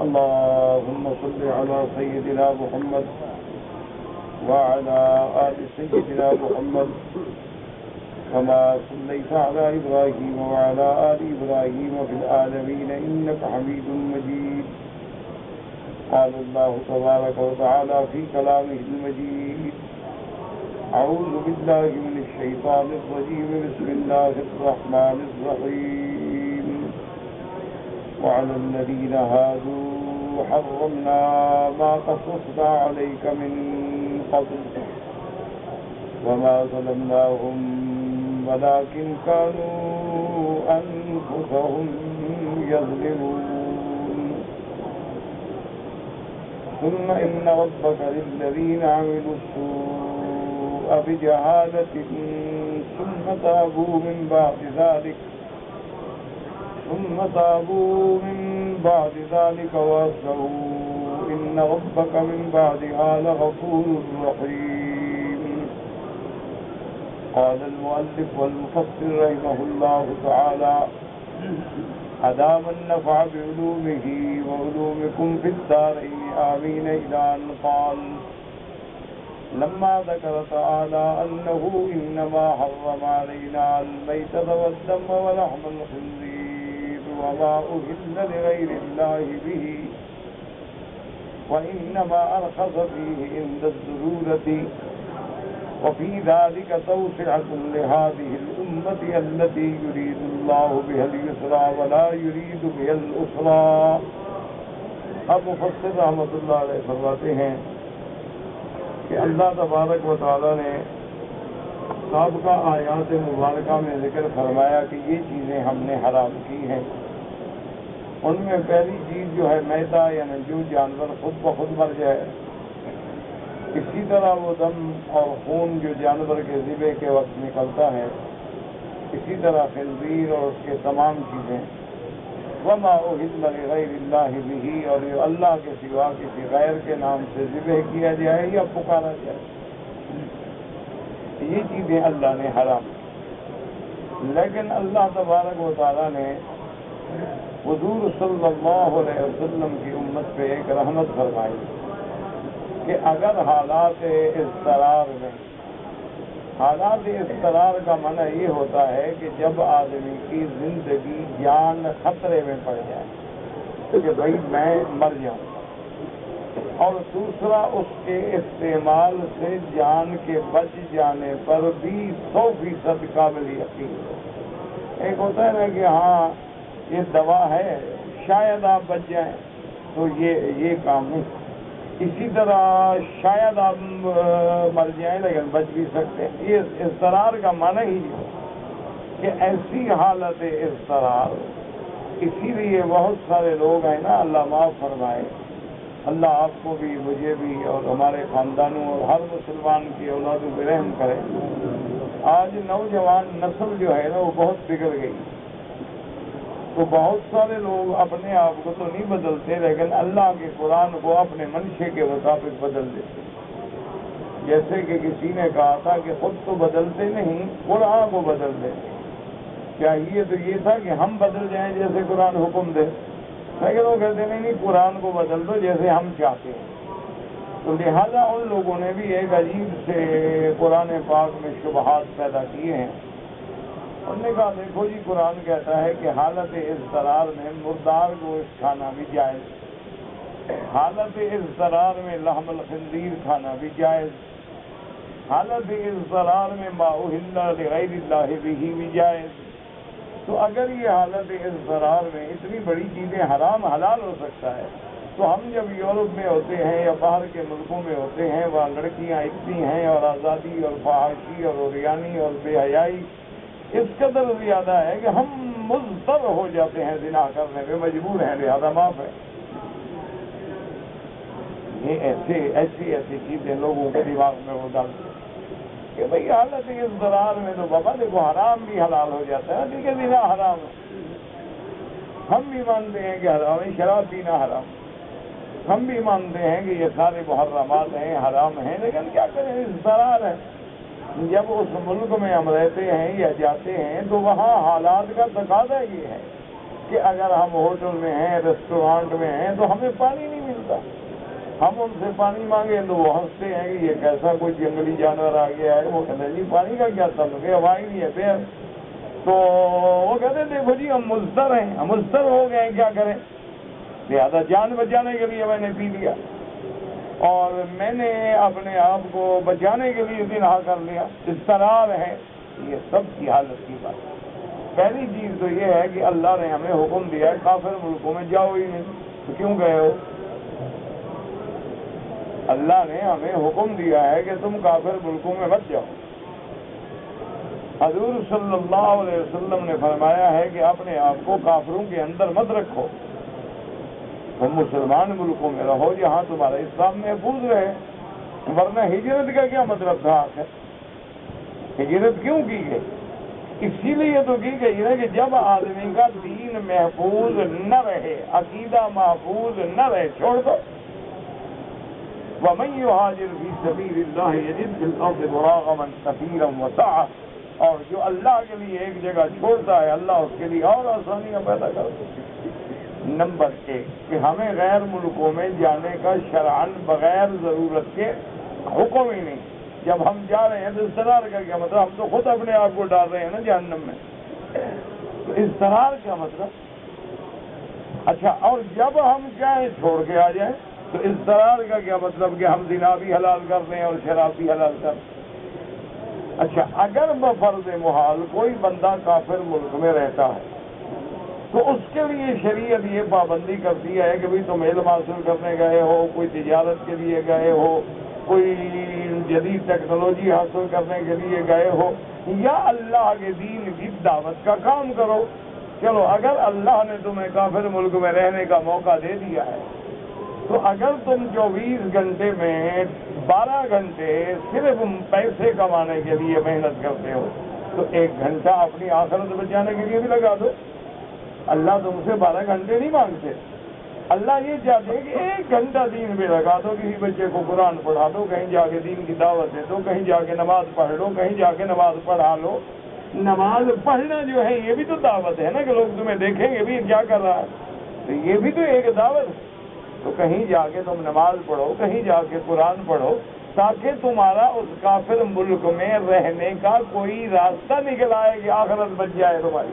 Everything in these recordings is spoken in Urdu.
اللهم صل على سيدنا محمد وعلى آل سيدنا محمد كما صليت على إبراهيم وعلى آل إبراهيم في العالمين إنك حميد مجيد. قال الله تبارك وتعالى في كلامه المجيد: أعوذ بالله من الشيطان الرجيم. بسم الله الرحمن الرحيم. وعلى الذين هادوا حرمنا ما قصصنا عليك من قبل وما ظلمناهم ولكن كانوا أنفسهم يظلمون. ثم إن ربك للذين عملوا السوء بجهالة ثم تابوا من بعد ذلك وأصلحوا إن ربك من بعدها لغفور رحيم. قال المؤلف والمفسر رحمه الله تعالى: أدام النفع بعلومه وعلومكم في الدارين آمين. إلى أن قال: لما ذكر تعالى أنه إنما حرم علينا الميتة والدم ولحم الخنزير وما أهل لغير الله به وإنما أرخص فيه عند الضرورة وفي ذلك توسعة لهذه الأمة التي يريد الله بها اليسرى ولا يريد بها الأسرى. اب مفسر رحمۃ اللہ علیہ فرماتے ہیں کہ اللہ تبارک و تعالیٰ نے سابقہ آیات مبارکہ میں ذکر فرمایا کہ یہ چیزیں ہم نے حرام کی ہیں. ان میں پہلی چیز جو ہے میتہ، یعنی جو جانور خود بخود مر جائے. اسی طرح وہ دم اور خون جو جانور کے ذبح کے وقت نکلتا ہے. اسی طرح خنزیر اور اس کے تمام چیزیں. وما أهل لغير الله به، اور یہ اللہ کے سوا کسی غیر کے نام سے ذبح کیا جائے یا پکارا جائے، یہ چیزیں اللہ نے حرام. لیکن اللہ تبارک و تعالیٰ نے حضور صلی اللہ علیہ وسلم کی امت پہ ایک رحمت فرمائی کہ اگر حالات اضطرار کا معنی یہ ہوتا ہے کہ جب آدمی کی زندگی جان خطرے میں پڑ جائے کہ بھائی میں مر جاؤں، اور دوسرا اس کے استعمال سے جان کے بچ جانے پر بھی 100% قابل یقین ہو. ایک ہوتا ہے نا کہ ہاں یہ دوا ہے شاید آپ بچ جائیں، تو یہ کام نہیں. اسی طرح شاید آپ مر جائیں لیکن بچ بھی سکتے ہیں. یہ اضطرار کا معنی ہی کہ ایسی حالت اضطرار. اسی لیے بہت سارے لوگ ہیں نا، اللہ معاف فرمائے، اللہ آپ کو بھی مجھے بھی اور ہمارے خاندانوں اور ہر مسلمان کی اولادوں پہ رحم کرے. آج نوجوان نسل جو ہے نا وہ بہت بگڑ گئی. تو بہت سارے لوگ اپنے آپ کو تو نہیں بدلتے لیکن اللہ کے قرآن کو اپنے منشے کے مطابق بدل دیتے. جیسے کہ کسی نے کہا تھا کہ خود تو بدلتے نہیں، قرآن کو بدل دیتے. چاہیے تو یہ تھا کہ ہم بدل جائیں جیسے قرآن حکم دے، لیکن وہ کہتے نہیں قرآن کو بدل دو جیسے ہم چاہتے ہیں. تو لہذا ان لوگوں نے بھی ایک عجیب سے قرآن پاک میں شبہات پیدا کیے ہیں. انہوں نے کہا دیکھو جی قرآن کہتا ہے کہ حالت اضطرار میں مردار گوشت کھانا بھی جائز، حالت اضطرار میں لحم الخنزیر کھانا بھی جائز، حالت اضطرار میں ما أهل لغیر اللہ به بھی جائز. تو اگر یہ حالت اضطرار میں اتنی بڑی چیزیں حرام حلال ہو سکتا ہے، تو ہم جب یورپ میں ہوتے ہیں یا باہر کے ملکوں میں ہوتے ہیں وہاں لڑکیاں اتنی ہیں اور آزادی اور فحاشی اور عریانی اور بے حیائی اس قدر زیادہ ہے کہ ہم مضطر ہو جاتے ہیں زنا کرنے میں، مجبور ہیں، لہذا معاف ہے. یہ ایسی چیزیں لوگوں کے دماغ میں وہ ڈالتے ہیں کہ بھئی حالت اضطرار میں تو بابا دیکھو حرام بھی حلال ہو جاتا ہے. ٹھیک ہے زنا حرام ہے، ہم بھی مانتے ہیں کہ حرام ہے. شراب پینا حرام، ہم بھی مانتے ہیں کہ یہ سارے محرمات ہیں، حرام ہیں. لیکن کیا کریں، اضطرار ہے. جب اس ملک میں ہم رہتے ہیں یا جاتے ہیں تو وہاں حالات کا تقاضا یہ ہے کہ اگر ہم ہوٹل میں ہیں، ریسٹورانٹ میں ہیں تو ہمیں پانی نہیں ملتا، ہم ان سے پانی مانگے تو وہ ہنستے ہیں کہ یہ کیسا کوئی جنگلی جانور آ گیا ہے، وہ کہتے ہیں جی پانی کا کیا تعلق ہے، ہوا ہی نہیں ہے پھر تو وہ کہتے ہیں دیکھو جی ہم مضطر ہیں، ہم مضطر ہو گئے ہیں، کیا کریں، لہٰذا جان بچانے کے لیے میں نے پی لیا اور میں نے اپنے آپ کو بچانے کے لیے بھی نہا کر لیا، اضطرار ہے، یہ سب کی حالت کی بات ہے۔ پہلی چیز تو یہ ہے کہ اللہ نے ہمیں حکم دیا ہے کافر ملکوں میں جاؤ ہی نہیں، تو کیوں گئے ہو؟ اللہ نے ہمیں حکم دیا ہے کہ تم کافر ملکوں میں مت جاؤ۔ حضور صلی اللہ علیہ وسلم نے فرمایا ہے کہ اپنے آپ کو کافروں کے اندر مت رکھو، تم مسلمان ملکوں میں رہو جہاں تمہارا اسلام محفوظ رہے، ورنہ ہجرت کا کیا مطلب تھا آخر؟ ہجرت کیوں کی گئی؟ اسی لیے تو کی گئی ہے کہ جب آدمی کا دین محفوظ نہ رہے، عقیدہ محفوظ نہ رہے، چھوڑ دو۔ وَمَن يُهَاجِرْ فِي سَبِيلِ اللَّهِ يَجِدْ فِي الْأَرْضِ مُرَاغَمًا كَثِيرًا وَسَعَةً، اور جو اللہ کے لیے ایک جگہ چھوڑتا ہے اللہ اس کے لیے اور آسانیاں پیدا کرتا ہے۔ نمبر 1 کہ ہمیں غیر ملکوں میں جانے کا شرعاً بغیر ضرورت کے حکم ہی نہیں۔ جب ہم جا رہے ہیں تو اضطرار کا کیا مطلب؟ ہم تو خود اپنے آپ کو ڈال رہے ہیں نا جہنم میں، تو اضطرار کا مطلب؟ اچھا، اور جب ہم چاہیں چھوڑ کے آ جائیں تو اضطرار کا کیا مطلب کہ ہم زنا بھی حلال کر دیں اور شراب بھی حلال کر دیں؟ اچھا، اگر بفرض محال کوئی بندہ کافر ملک میں رہتا ہے تو اس کے لیے شریعت یہ پابندی کرتی ہے کہ بھئی تم علم حاصل کرنے گئے ہو، کوئی تجارت کے لیے گئے ہو، کوئی جدید ٹیکنالوجی حاصل کرنے کے لیے گئے ہو، یا اللہ کے دین کی دعوت کا کام کرو۔ چلو، اگر اللہ نے تمہیں کافر ملک میں رہنے کا موقع دے دیا ہے تو اگر تم 24 گھنٹے میں 12 گھنٹے صرف پیسے کمانے کے لیے محنت کرتے ہو تو 1 گھنٹہ اپنی آخرت بچانے کے لیے بھی لگا دو۔ اللہ تم سے 12 گھنٹے نہیں مانگتے، اللہ یہ چاہتے ہیں کہ 1 گھنٹہ دین پہ لگا دو، کسی بچے کو قرآن پڑھا دو، کہیں جا کے دین کی دعوت دے دو، کہیں جا کے نماز پڑھ لو، کہیں جا کے نماز پڑھا لو۔ نماز پڑھنا جو ہے یہ بھی تو دعوت ہے نا، کہ لوگ تمہیں دیکھیں گے بھی کیا کر رہا ہے، تو یہ بھی تو ایک دعوت ہے۔ تو کہیں جا کے تم نماز پڑھو، کہیں جا کے قرآن پڑھو، تاکہ تمہارا اس کافر ملک میں رہنے کا کوئی راستہ نکل آئے کہ آخرت بچ جائے تمہاری،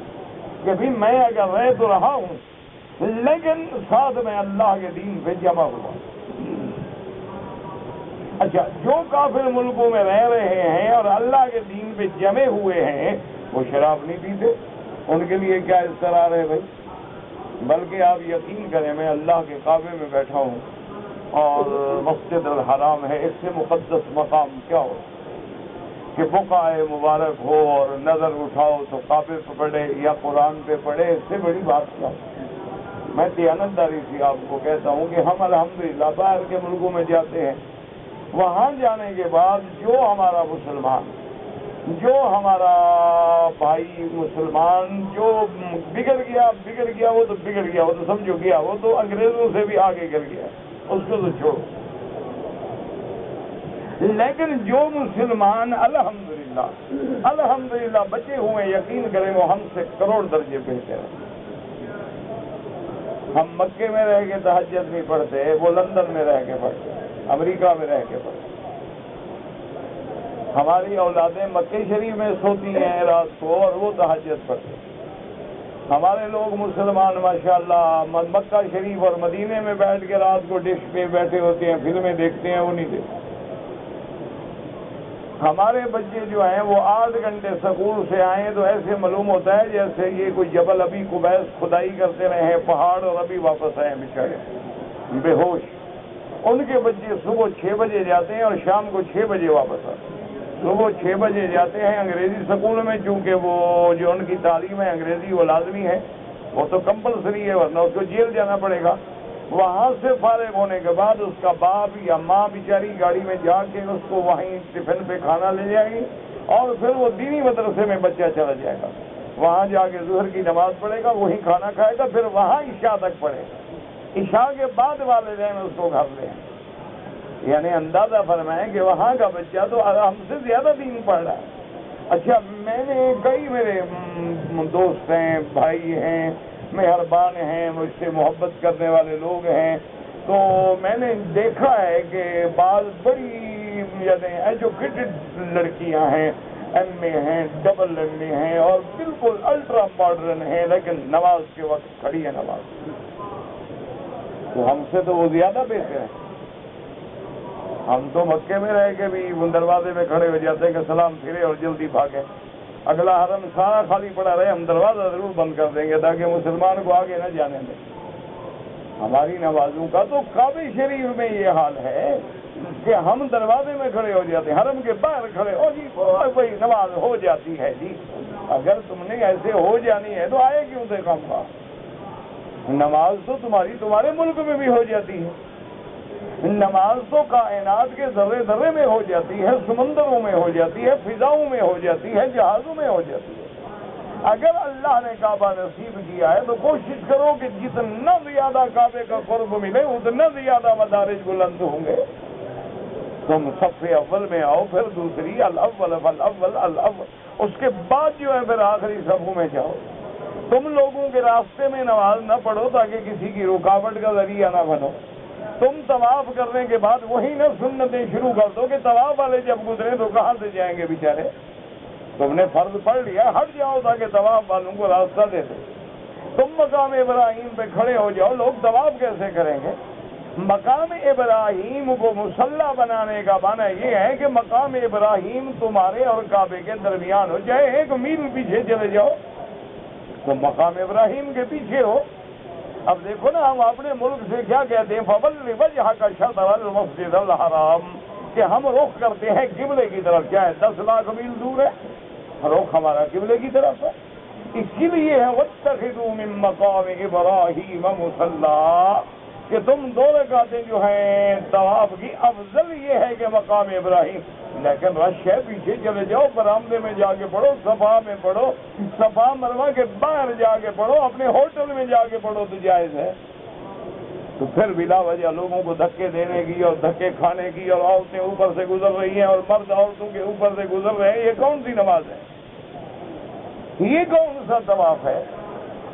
کہ بھی میں اگر رہ تو رہا ہوں لیکن ساتھ میں اللہ کے دین پہ جمع ہوا۔ اچھا، جو کافر ملکوں میں رہ رہے ہیں اور اللہ کے دین پہ جمے ہوئے ہیں وہ شراب نہیں پیتے، ان کے لیے کیا اضطرار ہے بھائی؟ بلکہ آپ یقین کریں، میں اللہ کے کعبے میں بیٹھا ہوں اور مسجد الحرام ہے، اس سے مقدس مقام کیا ہو کہ بقعہ مبارک ہو اور نظر اٹھاؤ تو کعبے پہ پڑھے یا قرآن پہ پڑھے، اس سے بڑی بات کیا؟ میں دیانتداری سے آپ کو کہتا ہوں کہ ہم الحمدللہ باہر کے ملکوں میں جاتے ہیں، وہاں جانے کے بعد جو ہمارا مسلمان، جو ہمارا بھائی مسلمان جو بگڑ گیا وہ تو بگڑ گیا، وہ تو سمجھو گیا، وہ تو انگریزوں سے بھی آگے گر گیا، اس کو تو چھوڑو۔ لیکن جو مسلمان الحمدللہ بچے ہوئے، یقین کریں وہ ہم سے کروڑ درجے بہتر ہیں۔ ہم مکے میں رہ کے تہجد نہیں پڑھتے، وہ لندن میں رہ کے پڑھتے، امریکہ میں رہ کے پڑھتے۔ ہماری اولادیں مکے شریف میں سوتی ہیں رات کو اور وہ تہجد پڑھتے۔ ہمارے لوگ مسلمان ماشاءاللہ مکہ شریف اور مدینے میں بیٹھ کے رات کو ڈش پہ بیٹھے ہوتے ہیں، فلمیں دیکھتے ہیں، وہ نہیں دیکھتے۔ ہمارے بچے جو ہیں وہ 8 گھنٹے سکول سے آئیں تو ایسے معلوم ہوتا ہے جیسے یہ کوئی جبل ابھی قبیس کھدائی کرتے رہے ہیں پہاڑ اور ابھی واپس آئے بیچارے بے ہوش۔ ان کے بچے صبح 6 بجے جاتے ہیں اور شام کو 6 بجے واپس آتے ہیں۔ صبح 6 بجے جاتے ہیں انگریزی سکول میں، چونکہ وہ جو ان کی تعلیم ہے انگریزی وہ لازمی ہے، وہ تو کمپلسری ہے، ورنہ اس کو جیل جانا پڑے گا۔ وہاں سے فارغ ہونے کے بعد اس کا باپ یا ماں بیچاری گاڑی میں جا کے اس کو وہیں ٹفن پہ کھانا لے جائے گی اور پھر وہ دینی مدرسے میں بچہ چلا جائے گا، وہاں جا کے ظہر کی نماز پڑھے گا، وہیں کھانا کھائے گا، پھر وہاں عشاء تک پڑھے گا، عشاء کے بعد والدین اس کو گھر لیں۔ یعنی اندازہ فرمائیں کہ وہاں کا بچہ تو ہم سے زیادہ دین پڑھ رہا ہے۔ اچھا، میں نے کئی میرے دوست ہیں، بھائی ہیں، مہربان ہیں، مجھ سے محبت کرنے والے لوگ ہیں. تو میں نے دیکھا ہے کہ بعض بڑی یعنی ایجوکیٹڈ لڑکیاں ہیں، ایم اے ہیں، ڈبل ایم اے ہیں اور بالکل الٹرا ماڈرن ہیں، لیکن نماز کے وقت کھڑی ہے نماز. تو ہم سے تو وہ زیادہ بہتر ہیں. ہم تو مکے میں رہ کے بھی دروازے میں کھڑے ہو جاتے ہیں کہ سلام پھرے اور جلدی بھاگے. اگلا حرم سارا خالی پڑا رہے، ہم دروازہ ضرور بند کر دیں گے تاکہ مسلمان کو آگے نہ جانے دیں. ہماری نمازوں کا تو کعبہ شریف میں یہ حال ہے کہ ہم دروازے میں کھڑے ہو جاتے ہیں، حرم کے باہر کھڑے ہو جی بھائی نماز ہو جاتی ہے. جی اگر تم نے ایسے ہو جانی ہے تو آئے کیوں تھے کم کا؟ نماز تو تمہارے ملک میں بھی ہو جاتی ہے. نماز تو کائنات کے ذرے ذرے میں ہو جاتی ہے، سمندروں میں ہو جاتی ہے، فضاؤں میں ہو جاتی ہے، جہازوں میں ہو جاتی ہے. اگر اللہ نے کعبہ نصیب کیا ہے تو کوشش کرو کہ جتنا زیادہ کعبے کا قرب ملے اتنا زیادہ مدارج بلند ہوں گے. تم صف اول میں آؤ، پھر دوسری الاول فالاول الاول، اس کے بعد جو ہے پھر آخری صفوں میں جاؤ. تم لوگوں کے راستے میں نماز نہ پڑھو تاکہ کسی کی رکاوٹ کا ذریعہ نہ بنو. تم طواف کرنے کے بعد وہی نہ سنتیں شروع کر دو کہ طواف والے جب گزرے تو کہاں سے جائیں گے بیچارے. تم نے فرض پڑھ لیا، ہٹ جاؤ تاکہ طواف والوں کو راستہ دے دو. تم مقام ابراہیم پہ کھڑے ہو جاؤ، لوگ طواف کیسے کریں گے؟ مقام ابراہیم کو مصلی بنانے کا معنی یہ ہے کہ مقام ابراہیم تمہارے اور کعبے کے درمیان ہو جائے. 1 میل پیچھے چلے جاؤ تو مقام ابراہیم کے پیچھے ہو. اب دیکھو نا ہم اپنے ملک سے کیا کہتے ہیں، فَوَلِّ وَجْهَكَ شَطْرَ الْمَسْجِدِ الْحَرَامِ، کہ ہم رخ کرتے ہیں قبلے کی طرف. کیا ہے 10 لاکھ میل دور ہے، رخ ہمارا قبلے کی طرف ہے. اسی لیے ہے وَاتَّخِذُوا مِن مَّقَامِ إِبْرَاهِيمَ مُصَلًّى، کہ تم 2 رکعتیں جو ہیں طواف کی افضل یہ ہے کہ مقام ابراہیم. لیکن رش ہے، پیچھے چلے جاؤ، برآمدے میں جا کے پڑھو، صفا میں پڑھو، صفا مروہ کے باہر جا کے پڑھو، اپنے ہوٹل میں جا کے پڑھو تو جائز ہے. تو پھر بلا وجہ لوگوں کو دھکے دینے کی اور دھکے کھانے کی، اور عورتیں اوپر سے گزر رہی ہیں اور مرد عورتوں کے اوپر سے گزر رہے ہیں، یہ کون سی نماز ہے؟ یہ کون سا طواف ہے؟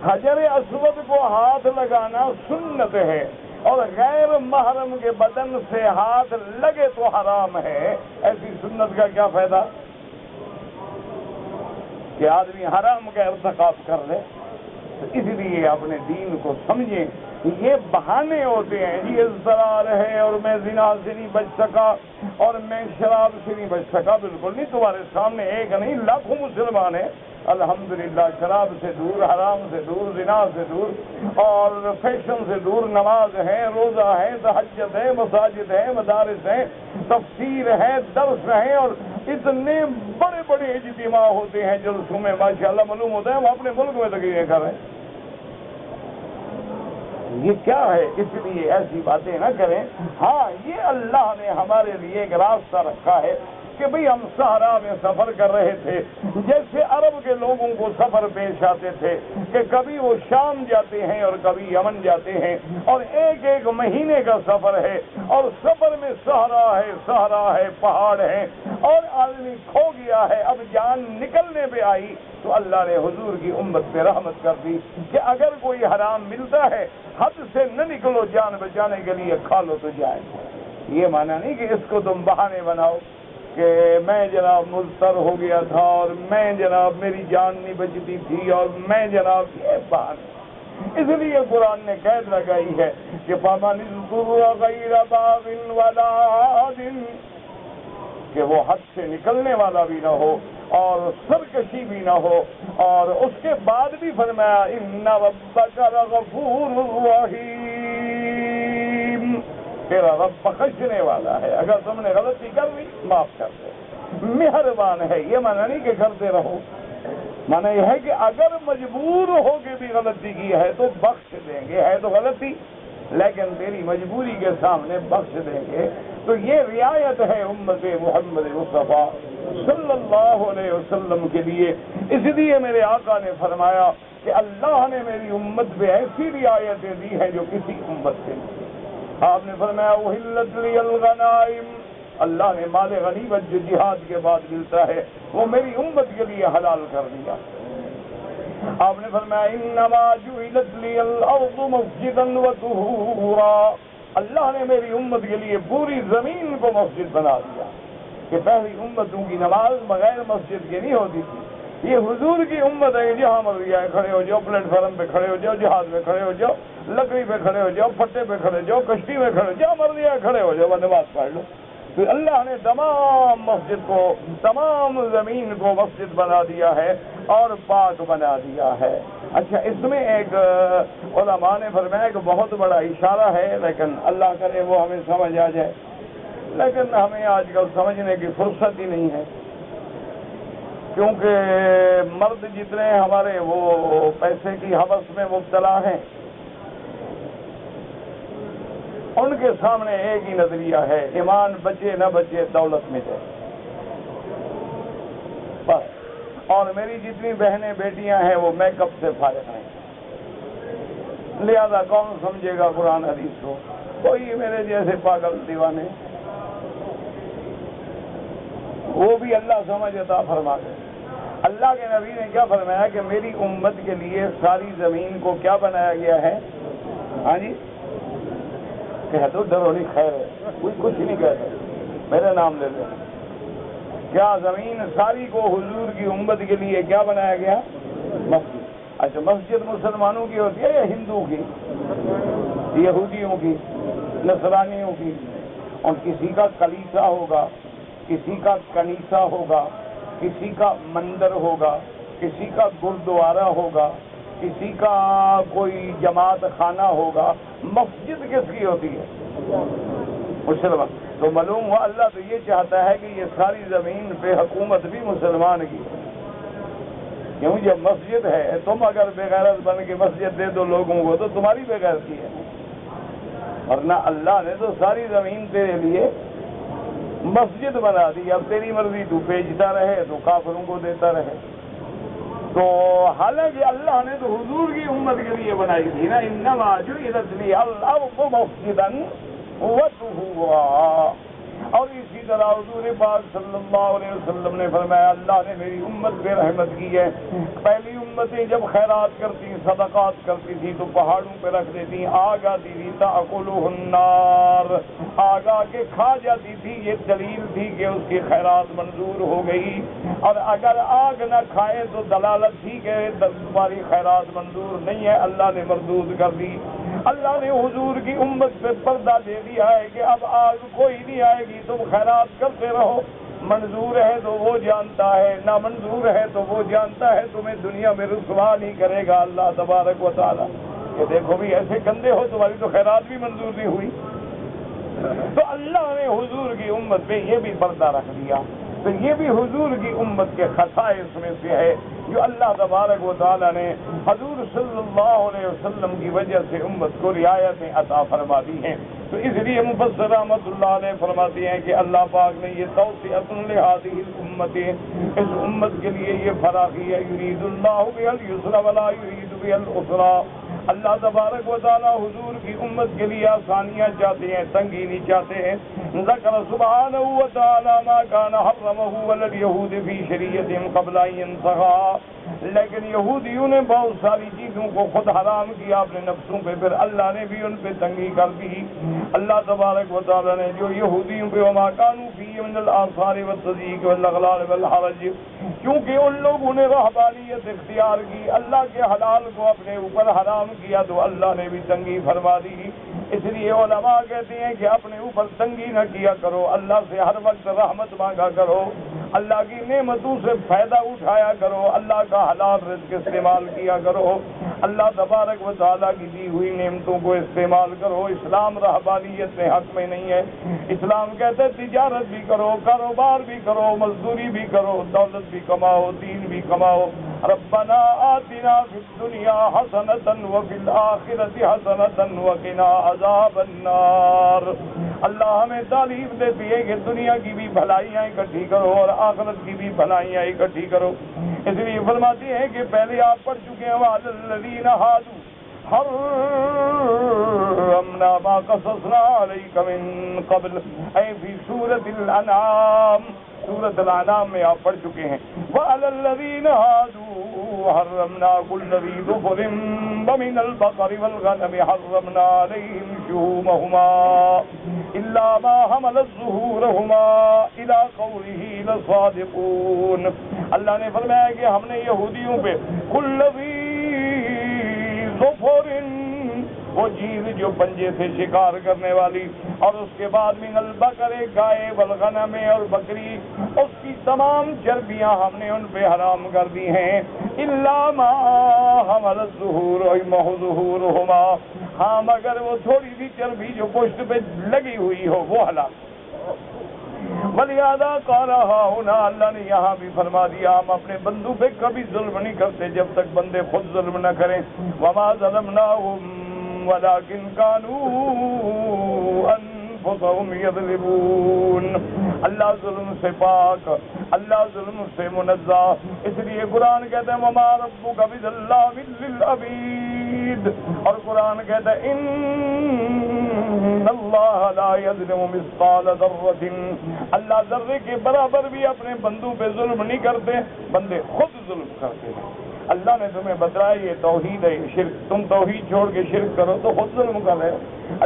حجر اسود کو ہاتھ لگانا سنت ہے، اور غیر محرم کے بدن سے ہاتھ لگے تو حرام ہے. ایسی سنت کا کیا فائدہ کہ آدمی حرام کا ارتکاب کر لے؟ اس لیے اپنے دین کو سمجھیں. یہ بہانے ہوتے ہیں، جی اضطرار ہے اور میں زنا سے نہیں بچ سکا اور میں شراب سے نہیں بچ سکا. بالکل نہیں، تمہارے سامنے ایک نہیں لاکھوں مسلمان ہیں الحمدللہ، شراب سے دور، حرام سے دور، زنا سے دور اور فیشن سے دور. نماز ہے، روزہ ہے، تہجد ہے، مساجد ہے، مدارس ہیں، تفسیر ہے، درس ہیں، اور اتنے بڑے بڑے اجتماع ہوتے ہیں جلسوں میں، ماشاءاللہ معلوم ہوتا ہے ہم اپنے ملک میں تقریریں کر رہے ہیں. یہ کیا ہے؟ اس لیے ایسی باتیں نہ کریں. ہاں، یہ اللہ نے ہمارے لیے ایک راستہ رکھا ہے کہ بھئی ہم صحرا میں سفر کر رہے تھے، جیسے عرب کے لوگوں کو سفر پیش آتے تھے کہ کبھی وہ شام جاتے ہیں اور کبھی یمن جاتے ہیں، اور 1 مہینے کا سفر ہے، اور سفر میں صحرا ہے، پہاڑ ہیں، اور آدمی کھو گیا ہے. اب جان نکلنے پہ آئی تو اللہ نے حضور کی امت پہ رحمت کر دی کہ اگر کوئی حرام ملتا ہے حد سے نہ نکلو، جان بچانے کے لیے کھا لو تو جائے. یہ معنی نہیں کہ اس کو تم بہانے بناؤ کہ میں جناب مضطر ہو گیا تھا اور میں جناب میری جان نہیں بچتی تھی اور میں جناب، یہ بہانے. اس لیے قرآن نے قید لگائی ہے کہ فَمَنِ اضْطُرَّ غَيْرَ بَاغٍ وَلَا عَادٍ، کہ وہ حد سے نکلنے والا بھی نہ ہو اور سرکشی بھی نہ ہو. اور اس کے بعد بھی فرمایا إِنَّ رَبَّكَ لَغَفُورٌ رَحِيمٌ، تیرا رب بخشنے والا ہے، اگر تم نے غلطی کر لی معاف کر دے، مہربان ہے. یہ معنی نہیں کہ کرتے رہو، معنی یہ ہے کہ اگر مجبور ہو کے بھی غلطی کی ہے تو بخش دیں گے. ہے تو غلطی لیکن تیری مجبوری کے سامنے بخش دیں گے. تو یہ رعایت ہے امت محمد مصطفیٰ صلی اللہ علیہ وسلم کے لیے. اس لیے میرے آقا نے فرمایا کہ اللہ نے میری امت پہ ایسی رعایتیں دی ہیں جو کسی امت سے نہیں. آپ نے فرمایا احلت لی الغنائم، اللہ نے مال غنیمت جو جہاد کے بعد ملتا ہے وہ میری امت کے لیے حلال کر دیا. آپ نے فرمایا انما جعلت لی الارض مسجدا وطہورا، اللہ نے میری امت کے لیے پوری زمین کو مسجد بنا دیا کہ پہلی امتوں کی نماز بغیر مسجد کے نہیں ہوتی تھی۔ یہ حضور کی امت ہے، جہاں مرضی آئے کھڑے ہو جاؤ، پلیٹ فارم پہ کھڑے ہو جاؤ، جہاز میں کھڑے ہو جاؤ، لکڑی پہ کھڑے ہو جاؤ، پٹے پہ کھڑے ہو جاؤ، کشتی میں کھڑے ہو جاؤ، مرضی آئے کھڑے ہو جاؤ، نماز پڑھ لو۔ تو اللہ نے تمام مسجد کو، تمام زمین کو مسجد بنا دیا ہے اور پاک بنا دیا ہے۔ اچھا، اس میں ایک علماء نے فرمایا کہ بہت بڑا اشارہ ہے، لیکن اللہ کرے وہ ہمیں سمجھ آ جائے، لیکن ہمیں آج کل سمجھنے کی فرصت ہی نہیں ہے، کیونکہ مرد جتنے ہمارے وہ پیسے کی ہوس میں مبتلا ہیں، ان کے سامنے ایک ہی نظریہ ہے، ایمان بچے نہ بچے، دولت میں جائے بس۔ اور میری جتنی بہنیں بیٹیاں ہیں وہ میک اپ سے فارغ ہیں، لہذا کون سمجھے گا قرآن حدیث کو؟ کوئی میرے جیسے پاگل دیوانے، وہ بھی اللہ سمجھ عطا فرما دے۔ اللہ کے نبی نے کیا فرمایا کہ میری امت کے لیے ساری زمین کو کیا بنایا گیا ہے؟ ہاں جی، کہہ دو ڈرو نہیں، خیر ہے، کوئی کچھ نہیں کہتا، میرے نام لے لیں۔ کیا زمین ساری کو حضور کی امت کے لیے کیا بنایا گیا؟ مسجد۔ اچھا، مسجد مسلمانوں کی ہوتی ہے یا ہندو کی؟ یہودیوں کی، نصرانیوں کی؟ اور کسی کا کلیسا ہوگا، کسی کا کنیسا ہوگا، کسی کا مندر ہوگا، کسی کا گردوارہ ہوگا، کسی کا کوئی جماعت خانہ ہوگا۔ مسجد کس کی ہوتی ہے؟ مسلمان۔ تو معلوم ہوا اللہ تو یہ چاہتا ہے کہ یہ ساری زمین پہ حکومت بھی مسلمان کی ہے، کیوں؟ جب مسجد ہے، تم اگر بے غیرت بن کے مسجد دے دو لوگوں کو تو تمہاری بے غیرتی ہے، ورنہ اللہ نے تو ساری زمین تیرے لیے مسجد بنا دی۔ اب تیری مرضی، تو بیچتا رہے تو کافروں کو دیتا رہے۔ تو حالانکہ اللہ نے تو حضور کی امت کے لیے بنائی تھی نا، انما جعلت لی الارض مسجدا وطہورا۔ اور اسی طرح حضور پاک صلی اللہ علیہ وسلم نے فرمایا اللہ نے میری امت پہ رحمت کی ہے۔ پہلی امتیں جب خیرات کرتی، صدقات کرتی تھی تو پہاڑوں پہ رکھ دیتی، آگ آتی تھی، تأکلہ النار، آگ آ کے کھا جاتی تھی، یہ دلیل تھی کہ اس کی خیرات منظور ہو گئی۔ اور اگر آگ نہ کھائے تو دلالت تھی کہ تمہاری خیرات منظور نہیں ہے، اللہ نے مردود کر دی۔ اللہ نے حضور کی امت پہ پردہ دے دیا ہے کہ اب آگ کوئی نہیں آئے گی، تم خیرات کرتے رہو، منظور ہے تو وہ جانتا ہے، نہ منظور ہے تو وہ جانتا ہے، تمہیں دنیا میں رسوا نہیں کرے گا اللہ تبارک و تعالی کہ دیکھو بھی ایسے گندے ہو، تمہاری تو خیرات بھی منظور نہیں ہوئی۔ تو اللہ نے حضور کی امت پہ یہ بھی پردہ رکھ دیا۔ تو یہ بھی حضور کی امت کے خصائص میں سے ہے جو اللہ تبارک و تعالی نے حضور صلی اللہ علیہ وسلم کی وجہ سے امت کو رعایتیں عطا فرما دی ہیں۔ تو اس لیے مفسر رحمۃ اللہ علیہ فرماتے ہیں کہ اللہ پاک نے یہ توسیعۃ لہذہ الامت، اس امت کے لیے یہ فراخی ہے، یرید اللہ بها اليسر ولا یرید بها العسر۔ اللہ تبارک و تعالی حضور کی امت کے لیے آسانیاں چاہتے ہیں، تنگی نہیں چاہتے ہیں۔ ذکر سبحانہ و تعالی ما کان حرمہ ولليہود فی شریعتہم قبل ان ينسخا۔ لیکن یہودیوں نے بہت ساری چیزوں کو خود حرام کیا اپنے نفسوں پہ، پھر اللہ نے بھی ان پہ تنگی کر دی۔ اللہ تبارک و تعالی نے جو یہودیوں پہ وما كانوا فیہ من الآثار والتضییق والاغلال والحرج، کیونکہ ان لوگوں نے رہبانیت اختیار کی، اللہ کے حلال کو اپنے اوپر حرام کیا تو اللہ نے بھی تنگی فرما دی۔ اس لیے علماء کہتے ہیں کہ اپنے اوپر تنگی نہ کیا کرو، اللہ سے ہر وقت رحمت مانگا کرو، اللہ کی نعمتوں سے فائدہ اٹھایا کرو، اللہ کا حلال رزق استعمال کیا کرو، اللہ تبارک و تعالیٰ کی دی ہوئی نعمتوں کو استعمال کرو۔ اسلام رہبانیت سے حق میں نہیں ہے، اسلام کہتے تجارت بھی کرو، کاروبار بھی کرو، مزدوری بھی کرو، دولت بھی کماؤ، دین بھی کماؤ۔ ربنا آتنا فی الدنیا حسنۃ وفی الآخرۃ حسنۃ وقنا عذاب النار۔ اللہ ہمیں تعلیم دیتی ہے کہ دنیا کی بھی بھلائیاں اکٹھی کرو اور آخرت کی بھی بھلائیاں اکٹھی کرو۔ اس لیے فرماتی ہے کہ پہلے آپ پڑھ چکے ہیں وعلی الذین ہادوا حرمنا ما قصصنا علیک من قبل، اے فی سورۃ الانعام، سورۃ الانعام میں آپ پڑھ چکے ہیں وعلی الذین ہادوا حرمنا كل ذي ظفر ومن البقر والغنم حرمنا عليهم شحومهما إلا ما حملت ظهورهما إلى قوله لصادقون. اللہ نے فرمایا کہ ہم نے یہودیوں پہ كل ذي ظفر، وہ چیز جو پنجے سے شکار کرنے والی، اور اس کے بعد من البقر گائے، والغنم اور بکری، اس کی تمام چربیاں ہم نے ان پہ حرام کر دی ہیں. الا ما حملت ظہورهما، ہاں مگر وہ تھوڑی سی چربی جو پشت پہ لگی ہوئی ہو وہ حلال. وَلِهَذَا قَالَ هَٰؤُنَا، اللہ نے یہاں بھی فرما دیا ہم اپنے بندوں پہ کبھی ظلم نہیں کرتے جب تک بندے خود ظلم نہ کریں. وَمَا ظَلَمْنَاهُمْ وَلَٰكِنْ كَانُوا أَنفُسَهُمْ يَظْلِمُونَ. اللہ ظلم سے پاک، اللہ ظلم سے منزہ، اس لیے قرآن کہتا ہے وَمَا رَبُّكَ بِظَلَّامٍ لِّلْعَبِيدِ، اور قرآن کہتا ہے إِنَّ اللَّهَ لَا يَظْلِمُ مِثْقَالَ ذَرَّةٍ، اللہ ذرے کے برابر بھی اپنے بندوں پہ ظلم نہیں کرتے، بندے خود ظلم کرتے ہیں. اللہ نے تمہیں بتایا یہ توحید ہے، شرک، تم توحید چھوڑ کے شرک کرو تو خود ظلم کر رہے ہو.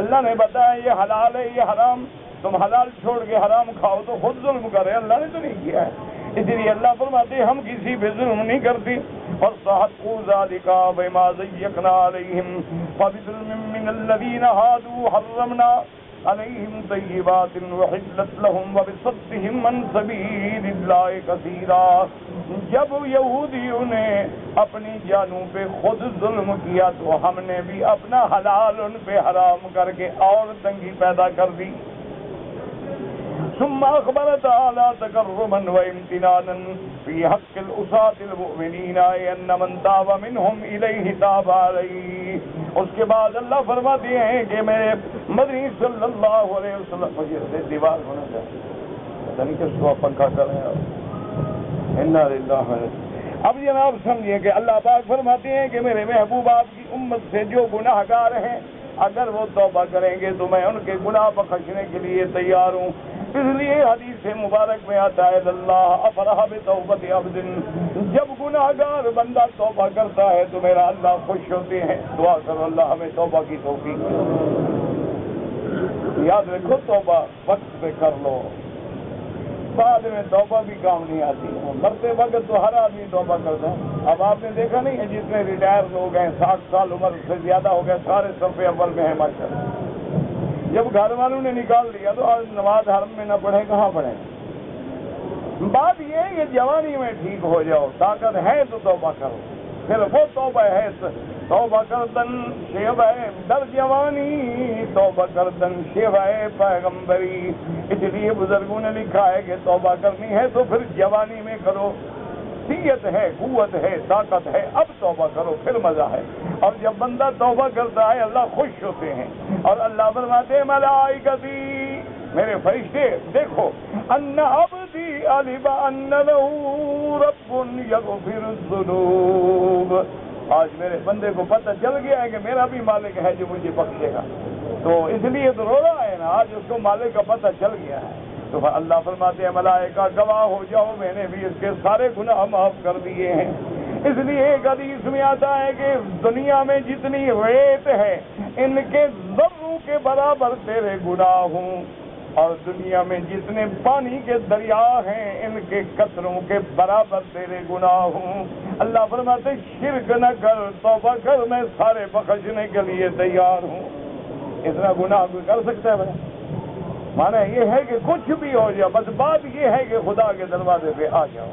اللہ نے بتایا یہ حلال ہے یہ حرام، تم حلال چھوڑ کے حرام کھاؤ تو خود ظلم کر رہے ہیں، اللہ نے تو نہیں کیا ہے. اس لیے اللہ فرماتے ہم کسی پہ ظلم نہیں کرتی. اور صحقوا ذلك بما ضيقنا عليهم فبظلم من الذين هادوا حرمنا عليهم طيبات وحلت لهم وبصدهم عن سبيل الله كثيرا. جب یہودیوں نے اپنی جانوں پہ خود ظلم کیا تو ہم نے بھی اپنا حلال ان پہ حرام کر کے اور تنگی پیدا کر دی. ثم اخبر تعالی تکرما وامتنانا في حق العصاة المؤمنين ان من تاب منهم الیہ تاب علیہ. اس کے بعد اللہ فرماتے ہیں کہ میرے مدنی صلی اللہ علیہ وسلم سے دیوار ہونا چاہیے، پتہ نہیں کس کو پنکھا کر رہے ہیں. اب جناب سمجھیے کہ اللہ پاک فرماتے ہیں کہ میرے محبوب آپ کی امت سے جو گناہ گار ہیں اگر وہ توبہ کریں گے تو میں ان کے گناہ بخشنے کے لیے تیار ہوں. اس لیے حدیث مبارک میں آتا ہے اللہ افرح بتوبۃ عبد، جب گناہ گار بندہ توبہ کرتا ہے تو میرا اللہ خوش ہوتے ہیں. دعا کرو اللہ ہمیں توبہ کی توفیق دے. یاد رکھو توبہ وقت پہ کر لو، بعد میں توبہ بھی کام نہیں آتی. مرتے وقت تو ہر آدمی توبہ کرتا ہے. اب آپ نے دیکھا نہیں ہے جتنے ریٹائر لوگ ہیں 60 سال عمر سے زیادہ ہو گئے سارے صف اول میں ہیں ماشاءاللہ. جب گھر والوں نے نکال دیا تو آج نماز حرم میں نہ پڑھے کہاں پڑھے. بات یہ ہے کہ جوانی میں ٹھیک ہو جاؤ، طاقت ہے تو توبہ کرو. پھر وہ توبہ ہے توبہ کردن شیوہ در جوانی، توبہ کردن شیوہ پیغمبری. اس لیے بزرگوں نے لکھا ہے کہ توبہ کرنی ہے تو پھر جوانی میں کرو، صحت ہے، قوت ہے، طاقت ہے، اب توبہ کرو پھر مزہ ہے. اور جب بندہ توبہ کرتا ہے اللہ خوش ہوتے ہیں. اور اللہ فرماتے ہیں ملائکتی، میرے فرشتے دیکھو، ان عبدی علم ان له رب یغفر الذنوب، آج میرے بندے کو پتہ چل گیا ہے کہ میرا بھی مالک ہے جو مجھے بخشے گا. تو اس لیے تو رو رہا ہے نا، آج اس کو مالک کا پتہ چل گیا ہے. تو اللہ فرماتے ہیں ملائکہ گواہ ہو جاؤ میں نے بھی اس کے سارے گناہ معاف کر دیے ہیں. اس لیے ایک حدیث میں آتا ہے کہ دنیا میں جتنی ریت ہے ان کے ذروں کے برابر تیرے گناہ ہوں، اور دنیا میں جتنے پانی کے دریا ہیں ان کے قطروں کے برابر تیرے گناہ ہوں. اللہ فرماتے شرک نہ کر، توبہ کر، میں سارے بخشنے کے لیے تیار ہوں. اتنا گناہ کوئی کر سکتا ہے بھائی؟ مانا یہ ہے کہ کچھ بھی ہو جائے، بس بات یہ ہے کہ خدا کے دروازے پہ آ جاؤ.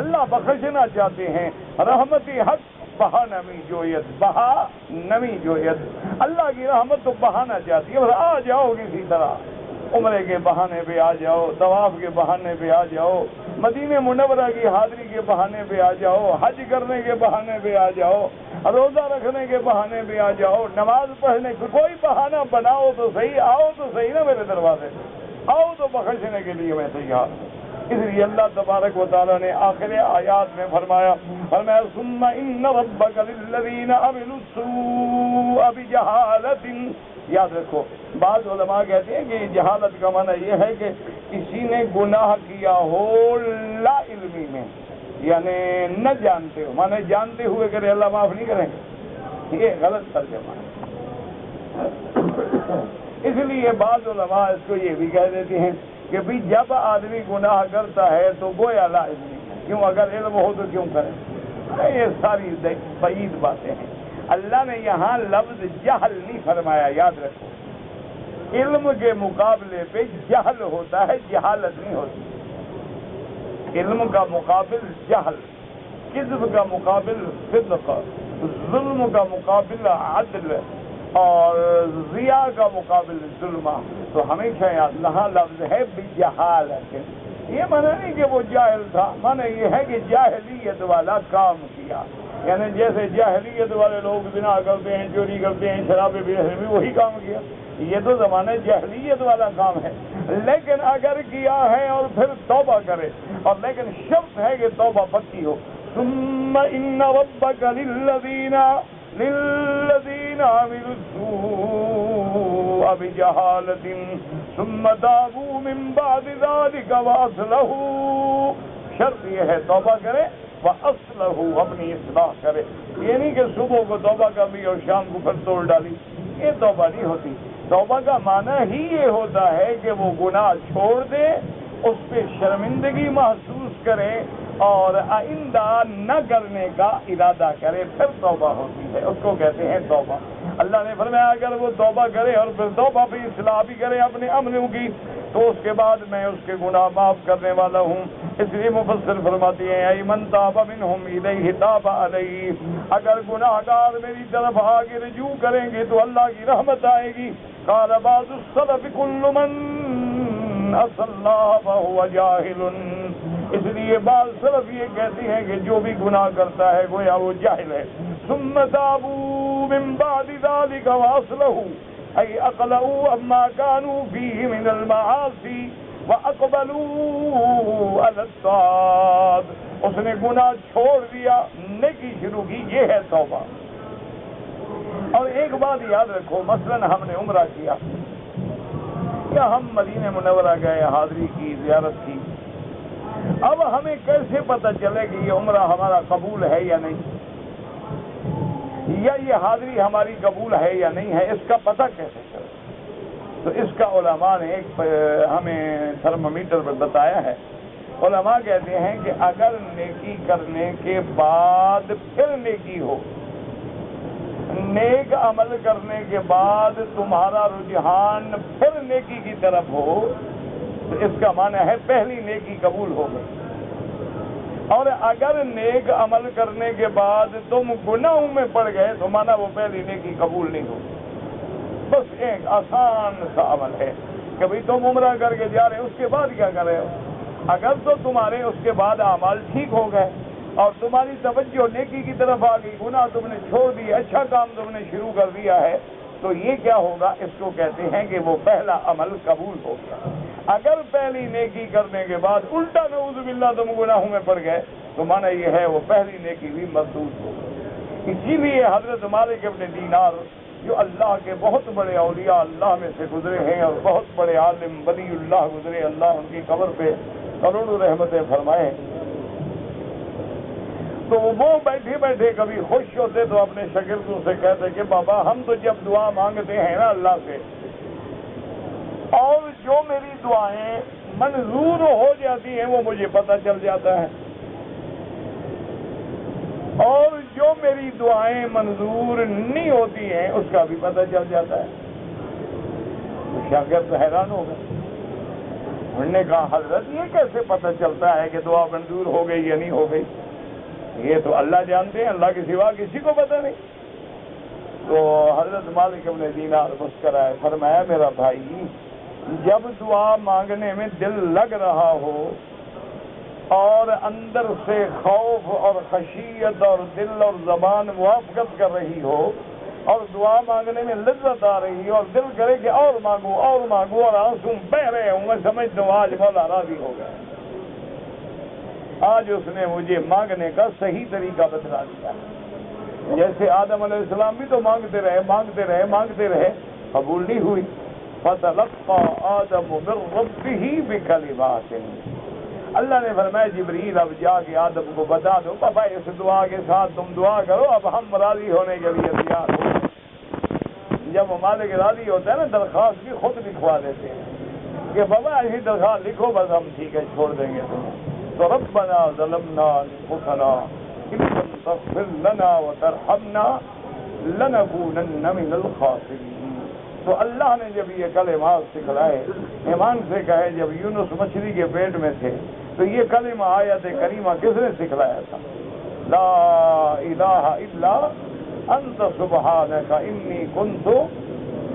اللہ بخشنا چاہتے ہیں. رحمتی حق بہا نمی جویت، بہا نمی جویت، اللہ کی رحمت تو بہانا چاہتی ہے. آ جاؤ کسی طرح، عمرے کے بہانے پہ آ جاؤ، طواف کے بہانے پہ آ جاؤ، مدینہ منورہ کی حاضری کے بہانے پہ آ جاؤ، حج کرنے کے بہانے پہ آ جاؤ، روزہ رکھنے کے بہانے پہ آ جاؤ، نماز پڑھنے کے کوئی بہانہ بناؤ تو صحیح، آؤ تو صحیح نا میرے دروازے، آؤ تو بخشنے کے لیے میں تیار. اس لیے اللہ تبارک و تعالیٰ نے آخر آیات میں فرمایا ثم ان ربک للذین عملوا السوء بجہالۃ. یاد رکھو بعض علماء کہتے ہیں کہ جہالت کا معنی یہ ہے کہ کسی نے گناہ کیا ہو لا علمی میں، یعنی نہ جانتے ہو، مانے جانتے ہوئے کرے اللہ معاف نہیں کریں گے، یہ غلط ترجمہ ہے۔ اس لیے بعض علماء اس کو یہ بھی کہہ دیتے ہیں کہ بھی جب آدمی گناہ کرتا ہے تو گویا لازمی ہے، کیوں اگر علم ہو تو کیوں کرے؟ یہ ساری بعید باتیں ہیں۔ اللہ نے یہاں لفظ جہل نہیں فرمایا، یاد رکھو، علم کے مقابلے پہ جہل ہوتا ہے، جہالت نہیں ہوتی۔ علم کا مقابل جہل، کذب کا مقابل صدق، ظلم کا مقابل عدل، اور ضیاء کا مقابل ظلمہ۔ تو ہمیشہ یہاں لفظ ہے بجہالت، یہ معنی نہیں کہ وہ جاہل تھا، معنی یہ ہے کہ جاہلیت والا کام کیا، یعنی جیسے جاہلیت والے لوگ زنا کرتے ہیں، چوری کرتے ہیں، شرابیں پیتے ہیں، بھی وہی کام کیا۔ یہ تو زمانہ جاہلیت والا کام ہے، لیکن اگر کیا ہے اور پھر توبہ کرے، اور لیکن شرط ہے کہ توبہ پکی ہو۔ ثم ان ربک للذین عملوا السوء بجہالۃ ثم تابوا من بعد ذلک واصلحوا، شرط یہ ہے توبہ کرے واصلحوا، اپنی اصلاح کرے۔ یہ نہیں کہ صبح کو توبہ کر لی اور شام کو پھر توڑ ڈالی، یہ توبہ نہیں ہوتی۔ توبہ کا معنی ہی یہ ہوتا ہے کہ وہ گناہ چھوڑ دے، اس پہ شرمندگی محسوس کرے اور آئندہ نہ کرنے کا ارادہ کرے، پھر توبہ ہوتی ہے، اس کو کہتے ہیں توبہ۔ اللہ نے فرمایا اگر وہ توبہ کرے اور پھر توبہ پہ اصلاح بھی کرے اپنے عملوں کی، تو اس کے بعد میں اس کے گناہ معاف کرنے والا ہوں۔ اس لیے مفسر فرماتی ہیں ای من تاب منہم الیہ تاب علیہ، اگر گناہ گار میری طرف آگے رجوع کریں گے تو اللہ کی رحمت آئے گی۔ قال بعض السلف کل من عصى اللہ فهو جاہل، اس لیے بعض سلف یہ کہتے ہیں کہ جو بھی گناہ کرتا ہے گویا وہ جاہل ہے۔ ثم تابوا من بعد ذلك واصلحوا ای اقلعوا عما كانوا فيه من المعاصی واقبلوا على الطاعات، اس نے گناہ چھوڑ دیا، نیکی شروع کی، یہ ہے توبہ۔ اور ایک بات یاد رکھو، مثلا ہم نے عمرہ کیا یا ہم مدینہ منورہ گئے، حاضری کی، زیارت کی، اب ہمیں کیسے پتہ چلے کہ یہ عمرہ ہمارا قبول ہے یا نہیں، یا یہ حاضری ہماری قبول ہے یا نہیں ہے، اس کا پتہ کیسے چلے؟ تو اس کا علماء نے ایک ہمیں تھرمامیٹر پر بتایا ہے۔ علماء کہتے ہیں کہ اگر نیکی کرنے کے بعد پھر نیکی ہو، نیک عمل کرنے کے بعد تمہارا رجحان پھر نیکی کی طرف ہو، تو اس کا معنی ہے پہلی نیکی قبول ہو گئی۔ اور اگر نیک عمل کرنے کے بعد تم گناہوں میں پڑ گئے تو مانا وہ پہلی نیکی قبول نہیں ہوگی۔ بس ایک آسان سا عمل ہے کہ بھئی تم عمرہ کر کے جا رہے ہو، اس کے بعد کیا کر رہے ہو؟ اگر تو تمہارے اس کے بعد اعمال ٹھیک ہو گئے اور تمہاری توجہ نیکی کی طرف آ گئی، گناہ تم نے چھوڑ دیا، اچھا کام تم نے شروع کر دیا ہے، تو یہ کیا ہوگا؟ اس کو کہتے ہیں کہ وہ پہلا عمل قبول ہو گیا۔ اگر پہلی نیکی کرنے کے بعد الٹا نعوذ باللہ تم گناہوں میں پڑ گئے تو مانا یہ ہے وہ پہلی نیکی بھی مردود ہو گئی۔ اسی لیے حضرت مالک ابن دینار جو اللہ کے بہت بڑے اولیاء اللہ میں سے گزرے ہیں اور بہت بڑے عالم ولی اللہ گزرے، اللہ ان کی قبر پہ کروڑوں رحمتیں فرمائے، تو وہ بیٹھے بیٹھے کبھی خوش ہوتے تو اپنے شاگردوں سے کہتے کہ بابا ہم تو جب دعا مانگتے ہیں نا اللہ سے، اور جو میری دعائیں منظور ہو جاتی ہیں وہ مجھے پتہ چل جاتا ہے، اور جو میری دعائیں منظور نہیں ہوتی ہیں اس کا بھی پتہ چل جاتا ہے۔ تو شاگرد حیران ہو گئے، انہوں نے کہا حضرت یہ کیسے پتہ چلتا ہے کہ دعا منظور ہو گئی یا نہیں ہو گئی؟ یہ تو اللہ جانتے ہیں، اللہ کے سوا کسی کو پتہ نہیں۔ تو حضرت مالک ابن دینار مسکرائے، فرمایا میرا بھائی جب دعا مانگنے میں دل لگ رہا ہو اور اندر سے خوف اور خشیت اور دل اور زبان موافقت کر رہی ہو اور دعا مانگنے میں لذت آ رہی ہو اور دل کرے کہ اور مانگو اور آنسو بہ رہے ہوں، میں سمجھتا ہوں آج مولا راضی ہو گیا، آج اس نے مجھے مانگنے کا صحیح طریقہ بتلا دیا۔ جیسے آدم علیہ السلام بھی تو مانگتے رہے، قبول نہیں ہوئی۔ فَتَلَقَّى آدَمُ مِن رَّبِّهِ بِكَلِمَاتٍ، اللہ نے فرمایا جبریل اب جا کے آدم کو بتا دو پاپا اس دعا کے ساتھ تم دعا کرو اب ہم راضی ہونے کے لیے تیار ہو. جب مالک راضی ہوتا ہے نا درخواست بھی خود لکھوا دیتے ہیں کہ بابا ایسی درخواست لکھو بس ہم ٹھیک ہے چھوڑ دیں گے تمہیں. تو ربنا ظلمنا انفسنا ان لم تغفر لنا وترحمنا لنکونن من الخاسرین. تو اللہ نے جب یہ کلمات سکھلائے ایمان سے کہے جب یونس مچھلی کے پیٹ میں تھے تو یہ کلمہ آیت کریمہ کس نے سکھلایا تھا؟ لا الہ الا انت سبحانک انی کنت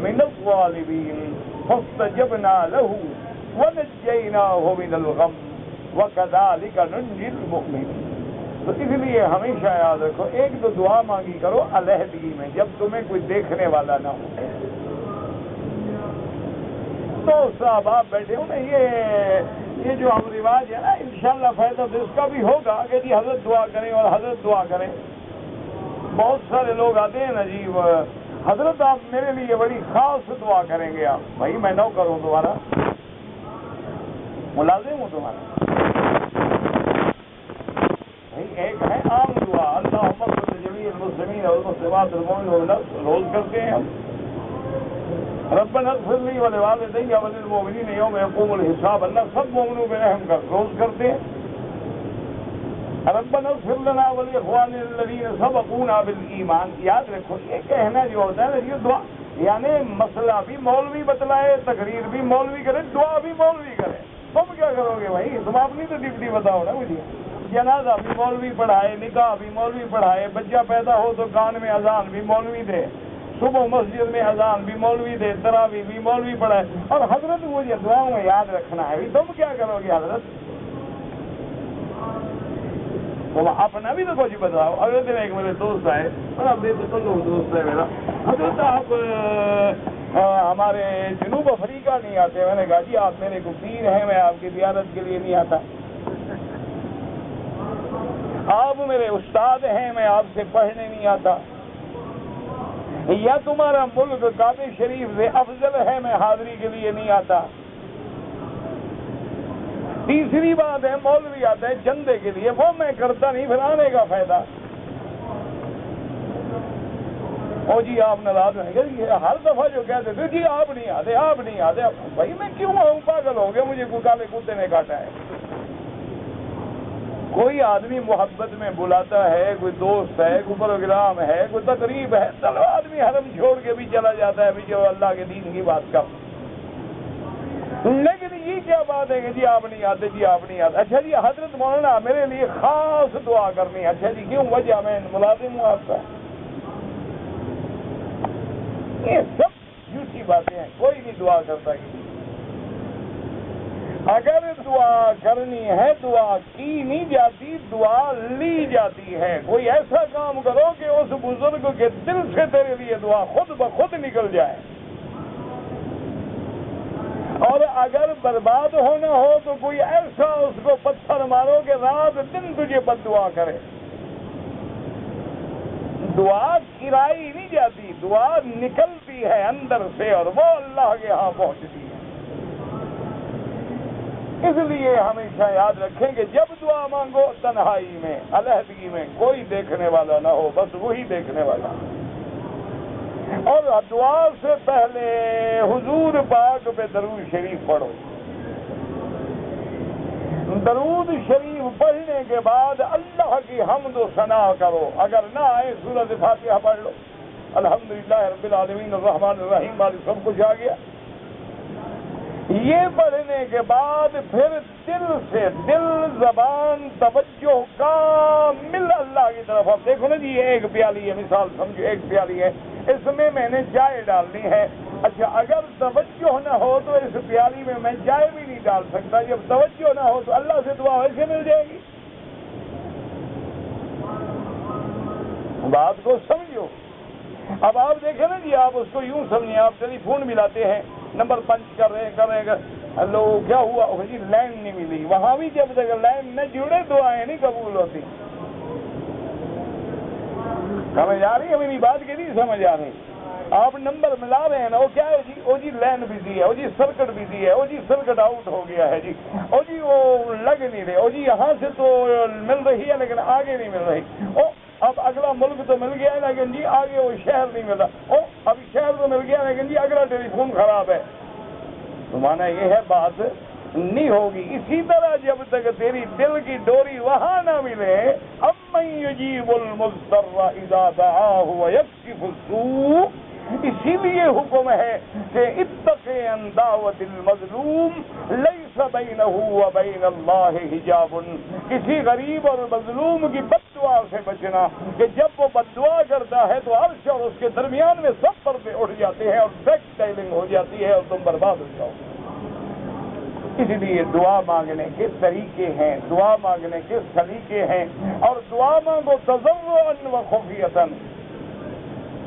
من الظالمین فاستجبنا له ونجیناہ من الغم وکذالک ننجی المؤمنین. تو اس لیے ہمیشہ یاد رکھو ایک تو دعا مانگی کرو علیحدگی میں جب تمہیں کوئی دیکھنے والا نہ ہو. تو صاحب آپ بیٹھے ہو نا یہ جو ہم رواج ہے نا انشاءاللہ فائدہ تو اس کا بھی ہوگا کہ جی حضرت دعا کریں اور حضرت دعا کریں. بہت سارے لوگ آتے ہیں نا جی حضرت آپ میرے لیے بڑی خاص دعا کریں گے. آپ بھائی میں نوکر ہوں تمہارا ملازم ہوں تمہارا. بھائی ایک ہے عام دعا اللہم اغفر لجمیع المسلمین والمسلمات والمؤمنین روز کرتے ہیں ہم. ربنا اغفر لی ولوالدی وللمؤمنین یوم یقوم الحساب. اللہ سب مومنوں پہ رحم کر روز کرتے ہیں. ربنا اغفر لنا ولاخواننا الذین سبقونا بالایمان. یاد رکھو یہ کہنا جو ہوتا ہے نا یہ دعا یعنی مسئلہ بھی مولوی بتلائے تقریر بھی مولوی کرے دعا بھی مولوی کرے. تم کیا کرو گے بھائی؟ تم اپنی تو ڈپٹی بتاؤ نا مجھے. جنازہ بھی مولوی پڑھائے نکاح بھی مولوی پڑھائے بچہ پیدا ہو تو کان میں اذان بھی مولوی دے صبح مسجد میں اذان بھی مولوی دے تراویح بھی مولوی پڑھائے اور حضرت مجھے دعاؤں میں یاد رکھنا ہے. تم کیا کرو گے حضرت؟ تم اپنا بھی تو کچھ بتاؤ. اگلے دن ایک میرے دوست آئے بڑا بے دوست ہے میرا. حضرت آپ ہمارے جنوب افریقہ نہیں آتے؟ میں نے کہا جی آپ میرے کو پیر ہیں میں آپ کی زیارت کے لیے نہیں آتا. آپ میرے استاد ہیں میں آپ سے پڑھنے نہیں آتا. یا تمہارا ملک کعبہ شریف سے افضل ہے میں حاضری کے لیے نہیں آتا. تیسری بات ہے مولوی آتا ہے چندے کے لیے وہ میں کرتا نہیں پھر آنے کا فائدہ. او جی آپ ناراض ہیں کہ ہر دفعہ جو کہتے تھے جی آپ نہیں آتے آپ نہیں آتے. بھائی میں کیوں آؤں؟ پاگل ہو گیا مجھے کالے کتے نے کاٹا ہے. کوئی آدمی محبت میں بلاتا ہے کوئی دوست ہے کوئی پروگرام ہے کوئی تقریب ہے چلو آدمی حرم چھوڑ کے بھی چلا جاتا ہے بھی جو اللہ کے دین کی بات کا. لیکن یہ کیا بات ہے کہ جی آپ نہیں آتے جی آپ نہیں آتے. اچھا جی حضرت مولانا میرے لیے خاص دعا کرنی ہے. اچھا جی کیوں؟ وجہ میں ملازم ہوں آپ کا. یہ سب جھوٹی باتیں ہیں. کوئی نہیں دعا کرتا کسی. اگر دعا کرنی ہے دعا کی نہیں جاتی دعا لی جاتی ہے. کوئی ایسا کام کرو کہ اس بزرگ کے دل سے تیرے لیے دعا خود بخود نکل جائے. اور اگر برباد ہونا ہو تو کوئی ایسا اس کو پتھر مارو کہ رات دن تجھے بد دعا کرے. دعا گرائی نہیں جاتی دعا نکلتی ہے اندر سے اور وہ اللہ کے ہاں پہنچتی ہے. اس لیے ہمیشہ یاد رکھیں کہ جب دعا مانگو تنہائی میں علیحدگی میں کوئی دیکھنے والا نہ ہو بس وہی دیکھنے والا. اور دعا سے پہلے حضور پاک پہ درود شریف پڑھو. درود شریف پڑھنے کے بعد اللہ کی حمد و ثنا کرو. اگر نہ آئے سورۃ فاتحہ پڑھ لو. الحمدللہ رب العالمین الرحمن الرحیم والی سب کچھ آ گیا. یہ پڑھنے کے بعد پھر دل سے دل زبان توجہ کامل اللہ کی طرف. اب دیکھو نا جی یہ ایک پیالی ہے مثال سمجھو ایک پیالی ہے اس میں نے چائے ڈالنی ہے. اچھا اگر توجہ نہ ہو تو اس پیالی میں چائے بھی نہیں ڈال سکتا. جب توجہ نہ ہو تو اللہ سے دعا ویسے مل جائے گی. بات کو سمجھو. اب آپ دیکھیں نا جی آپ اس کو یوں سمجھیں آپ ٹیلی فون ملاتے ہیں نمبر پنچ کر رہے ہیں ہلو کیا ہوا جی لائن نہیں ملی. وہاں بھی جب تک لائن نہ جڑے دعائیں نہیں قبول ہوتی. سمجھ آ رہی ہے میری بات کی نہیں سمجھ آ رہی؟ آپ نمبر ملا رہے ہیں نا، وہ کیا ہے جی، وہ جی لین بزی ہے، وہ جی سرکٹ بزی ہے، وہ جی سرکٹ آؤٹ ہو گیا ہے جی، وہ جی وہ لگ نہیں رہے، وہ جی یہاں سے تو مل رہی ہے لیکن آگے نہیں مل رہی، او اب اگلا ملک تو مل گیا ہے لیکن جی آگے وہ شہر نہیں ملا، او اب شہر تو مل گیا لیکن جی اگلا ٹیلی فون خراب ہے۔ تو مانا یہ ہے بات نہیں ہوگی۔ اسی طرح جب تک تیری دل کی ڈوری وہاں نہ ملے، امن یجیب المضطر اذا دعاہ ویکشف السوء، اسی لیے حکم ہے کہ اتق عن دعوت المظلوم لیس بینہ وبین اللہ حجاب، کسی غریب اور مظلوم کی بد دعا سے بچنا کہ جب وہ بد دعا کرتا ہے تو عرش اور اس کے درمیان میں سب پردے اٹھ جاتے ہیں اور بیک ڈائلنگ ہو جاتی ہے اور تم برباد ہو جاؤ۔ اس لیے دعا مانگنے کے طریقے ہیں، دعا مانگنے کے سلیقے ہیں، اور دعا مانگو تضرعا و خفیۃ۔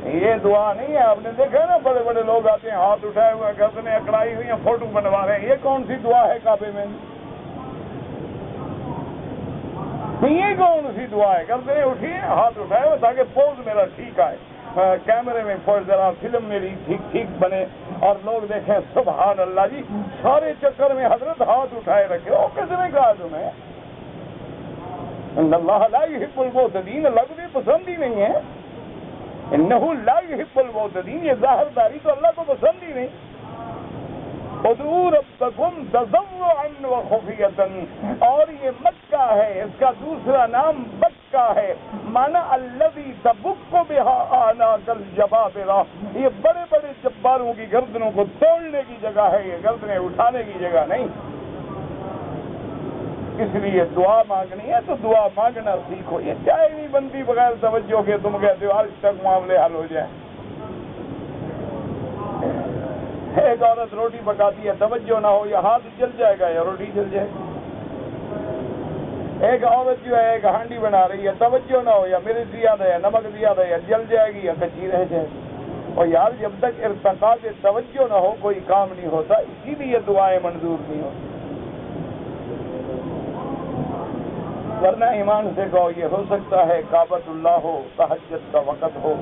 یہ دعا نہیں ہے، آپ نے دیکھا نا بڑے بڑے لوگ آتے ہیں ہاتھ اٹھائے ہوئے گردنیں اکڑائی ہوئی ہیں فوٹو بنوا رہے ہیں، یہ کون سی دعا ہے کعبے میں؟ یہ کون سی دعا ہے؟ گردنیں اٹھی ہیں ہاتھ اٹھائے ہوئے تاکہ پوز میرا ٹھیک آئے، کیمرے میں ذرا فلم میری ٹھیک بنے اور لوگ دیکھیں سبحان اللہ جی، سارے چکر میں حضرت ہاتھ اٹھائے رکھے، وہ کس نے کہا تمہیں؟ ان اللہ لا یحب المعتدین، اللہ کو بھی پسند ہی نہیں ہے، انہ لا یحب المعتدین، یہ ظاہر داری تو اللہ کو پسند ہی نہیں۔ ادعوا ربکم تضرعا وخفیۃ، اور یہ مکہ ہے، اس کا دوسرا نام مکہ ہے، مانا الذی تبک بها اعناق الجبابرہ، یہ بڑے بڑے جباروں کی گردنوں کو توڑنے کی جگہ ہے، یہ گردنیں اٹھانے کی جگہ نہیں۔ اس لیے دعا مانگنی ہے تو دعا مانگنا سیکھو، یہ چائے نہیں بنتی بغیر توجہ کے، تم کہتے ہو آج تک معاملے حل ہو جائیں۔ ایک عورت روٹی پکاتی ہے، توجہ نہ ہو یا ہاتھ جل جائے گا یا روٹی جل جائے گی۔ ایک عورت جو ہے ایک ہانڈی بنا رہی ہے، توجہ نہ ہو یا مرچ زیادہ ہے، نمک زیادہ ہے، یا جل جائے گی یا کچی رہ جائے گی۔ اور یار جب تک ارتقاء سے توجہ نہ ہو کوئی کام نہیں ہوتا، اسی لیے دعائیں منظور نہیں ہوتی۔ ورنہ ایمان سے کہو یہ ہو سکتا ہے کعبۃ اللہ ہو، تہجد کا وقت ہو،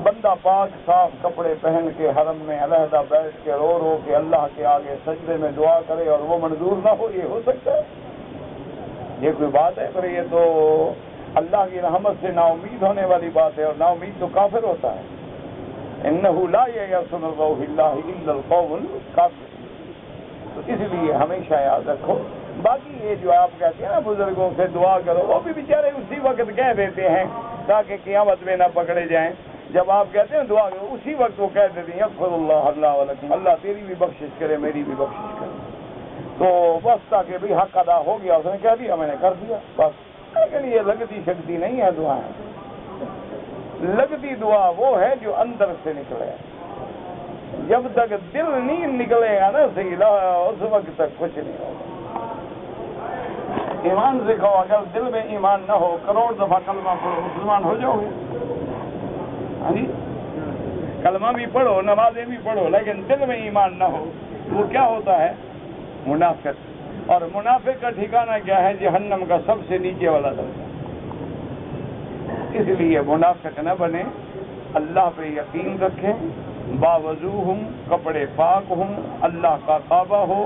بندہ پاک صاف کپڑے پہن کے حرم میں علیحدہ بیٹھ کے رو رو کے اللہ کے آگے سجدے میں دعا کرے اور وہ منظور نہ ہو، یہ ہو سکتا ہے؟ یہ کوئی بات ہے؟ پر یہ تو اللہ کی رحمت سے نا امید ہونے والی بات ہے، اور نا امید تو کافر ہوتا ہے۔ انہ لا ییأس من روح اللہ الا القوم الکافرون۔ تو اس لیے ہمیشہ یاد رکھو۔ باقی یہ جو آپ کہتے ہیں نا بزرگوں سے دعا کرو، وہ بھی بیچارے اسی وقت کہہ دیتے ہیں تاکہ قیامت میں نہ پکڑے جائیں۔ جب آپ کہتے ہیں دعا کرو اسی وقت وہ کہہ دیتے ہیں یغفر اللہ اللہ ولکم، اللہ تیری بھی بخشش کرے میری بھی بخشش کرے۔ تو بس تاکہ بھی حق ادا ہو گیا، اس نے کہہ دیا میں نے کر دیا بس۔ لیکن یہ لگتی شکتی نہیں ہے دعائیں، لگتی دعا وہ ہے جو اندر سے نکلے۔ جب تک دل نہیں نکلے گا نا صحیح، اس وقت تک کچھ نہیں ہوگا۔ ایمان سے کہو، اگر دل میں ایمان نہ ہو، کروڑ دفعہ کلمہ پڑھو مسلمان ہو جاؤ گے؟ ہاں جی، کلمہ بھی پڑھو نمازیں بھی پڑھو لیکن دل میں ایمان نہ ہو، وہ کیا ہوتا ہے؟ منافق۔ اور منافق کا ٹھکانہ کیا ہے؟ جہنم کا سب سے نیچے والا درجہ۔ اس لیے منافق نہ بنے، اللہ پہ یقین رکھیں، باوضو ہوں، کپڑے پاک ہوں، اللہ کا کعبہ ہو،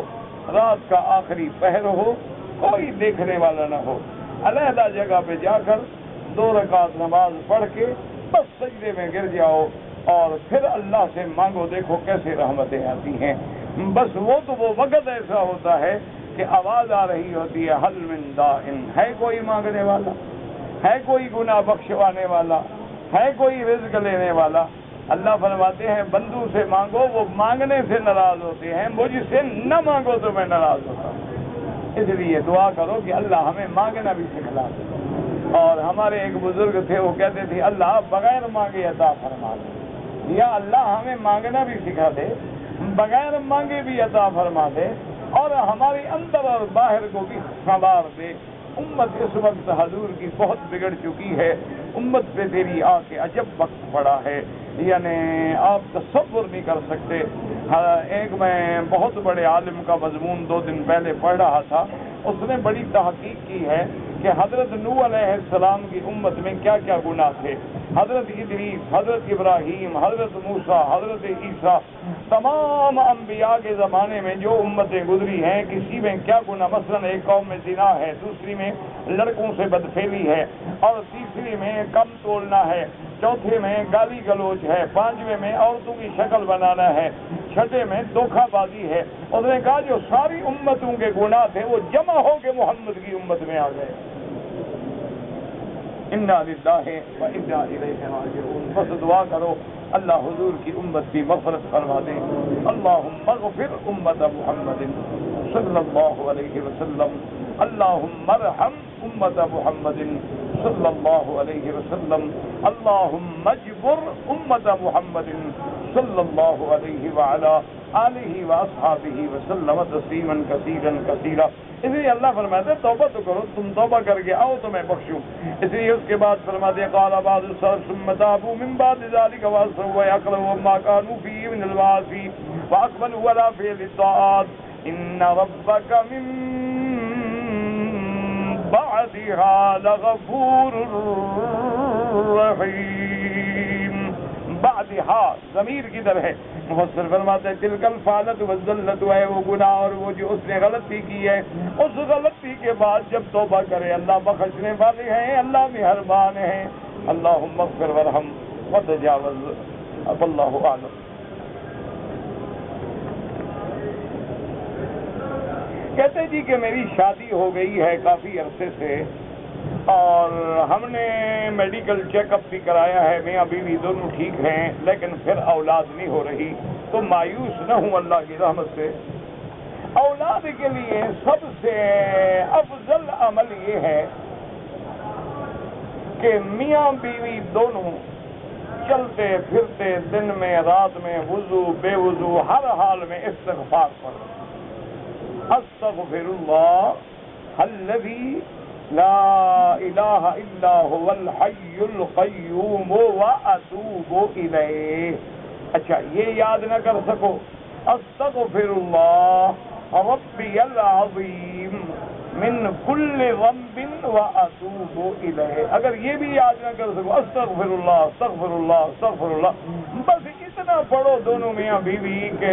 رات کا آخری پہر ہو، کوئی دیکھنے والا نہ ہو، علیحدہ جگہ پہ جا کر 2 رکعت نماز پڑھ کے بس سجدے میں گر جاؤ اور پھر اللہ سے مانگو، دیکھو کیسے رحمتیں آتی ہیں۔ بس وہ تو وہ وقت ایسا ہوتا ہے کہ آواز آ رہی ہوتی ہے حل من داعٍ، ہے کوئی مانگنے والا، ہے کوئی گناہ بخشوانے والا، ہے کوئی رزق لینے والا۔ اللہ فرماتے ہیں بندوں سے مانگو، وہ مانگنے سے ناراض ہوتے ہیں، مجھ سے نہ مانگو تو میں ناراض ہوتا ہوں۔ اس لیے دعا کرو کہ اللہ ہمیں مانگنا بھی سکھلا دے۔ اور ہمارے ایک بزرگ تھے، وہ کہتے تھے اللہ بغیر مانگے عطا فرما دے، یا اللہ ہمیں مانگنا بھی سکھا دے، بغیر مانگے بھی عطا فرما دے، اور ہمارے اندر اور باہر کو بھی سنوار دے۔ امت اس وقت حضور کی بہت بگڑ چکی ہے، امت پہ تیری آ کے عجب وقت پڑا ہے، یعنی آپ تصور نہیں کر سکتے۔ ایک میں بہت بڑے عالم کا مضمون 2 دن پہلے پڑھ رہا تھا، اس نے بڑی تحقیق کی ہے کہ حضرت نوح علیہ السلام کی امت میں کیا کیا گناہ تھے. حضرت ادریس، حضرت ابراہیم، حضرت موسیٰ، حضرت عیسیٰ، تمام انبیاء کے زمانے میں جو امتیں گزری ہیں کسی میں کیا گناہ. مثلا ایک قوم میں زنا ہے، دوسری میں لڑکوں سے بدفعلی ہے، اور تیسری میں کم تولنا ہے، چوتھے میں گالی گلوچ ہے، پانچویں میں عورتوں کی شکل بنانا ہے، چھٹے میں دھوکہ بازی ہے. اس نے کہا جو ساری امتوں کے گناہ تھے وہ جمع ہو کے محمد کی امت میں آ گئے. انا للہ و انا الیہ راجعون. بس دعا کرو اللہ حضور کی امت کی مغفرت فرما دے. اللہم اغفر امت محمد صلی اللہ علیہ وسلم. اللہم ارحم امت محمد صلی اللہ علیہ وسلم. اللہم اجبر امت محمد صلی اللہ علیہ وعلا آلہ واصحابہ وسلم تسلیما کثیرا کثیرا. اس لیے اللہ فرماتے ہیں توبہ تو کرو، تم توبہ کر کے آؤ تو میں بخشوں. اس لیے اس کے بعد فرماتے ہیں قال بعض السلف ثم تابوا من بعد ذلك واصلحوا ويقرؤوا ما كانوا فيه من المعاصي واقبلوا على فعل الطاعات ان ربك من بعدها لغفور رحیم. بعدها ضمیر کدھر ہے؟ مفسر فرماتے ہیں تلک الفعلۃ والذلۃ، ہے وہ گناہ اور وہ جو اس نے غلطی کی ہے، اس غلطی کے بعد جب توبہ کرے اللہ بخشنے والے ہیں، اللہ مہربان ہیں. اللہم اغفر وارحم وتجاوز. واللہ اعلم. کہتے جی کہ میری شادی ہو گئی ہے کافی عرصے سے، اور ہم نے میڈیکل چیک اپ بھی کرایا ہے، میاں بیوی دونوں ٹھیک ہیں، لیکن پھر اولاد نہیں ہو رہی. تو مایوس نہ ہوں اللہ کی رحمت سے. اولاد کے لیے سب سے افضل عمل یہ ہے کہ میاں بیوی دونوں چلتے پھرتے دن میں رات میں وضو بے وضو ہر حال میں استغفار پڑھو. استغفر اللہ الذی لا الہ الا هو الحی القیوم واتوب الیہ. اچھا یہ یاد نہ کر سکو استغفر اللہ ربی العظیم من کل ذنب واتوب الیہ. اگر یہ بھی یاد نہ کر سکو استغفر اللہ استغفر اللہ استغفر اللہ، بس اتنا پڑھو دونوں میاں بیوی کہ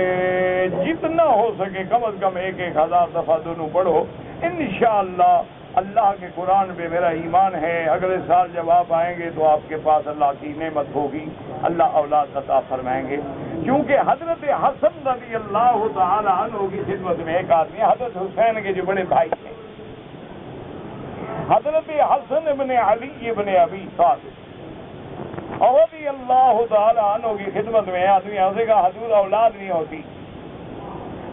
جتنا ہو سکے کم از کم 1000 دفعہ دونوں پڑھو. انشاءاللہ اللہ کے قرآن پہ میرا ایمان ہے اگلے سال جب آپ آئیں گے تو آپ کے پاس اللہ کی نعمت ہوگی، اللہ اولاد عطا فرمائیں گے. کیونکہ حضرت حسن رضی اللہ تعالی عنہ کی خدمت میں ایک آدمی، حضرت حسین کے جو بڑے بھائی تھے، حضرت حسن ابن علی ابن ابی طالب رضی اللہ تعالی عنہ کی خدمت میں آدمی اسے کہا حضور اولاد نہیں ہوتی.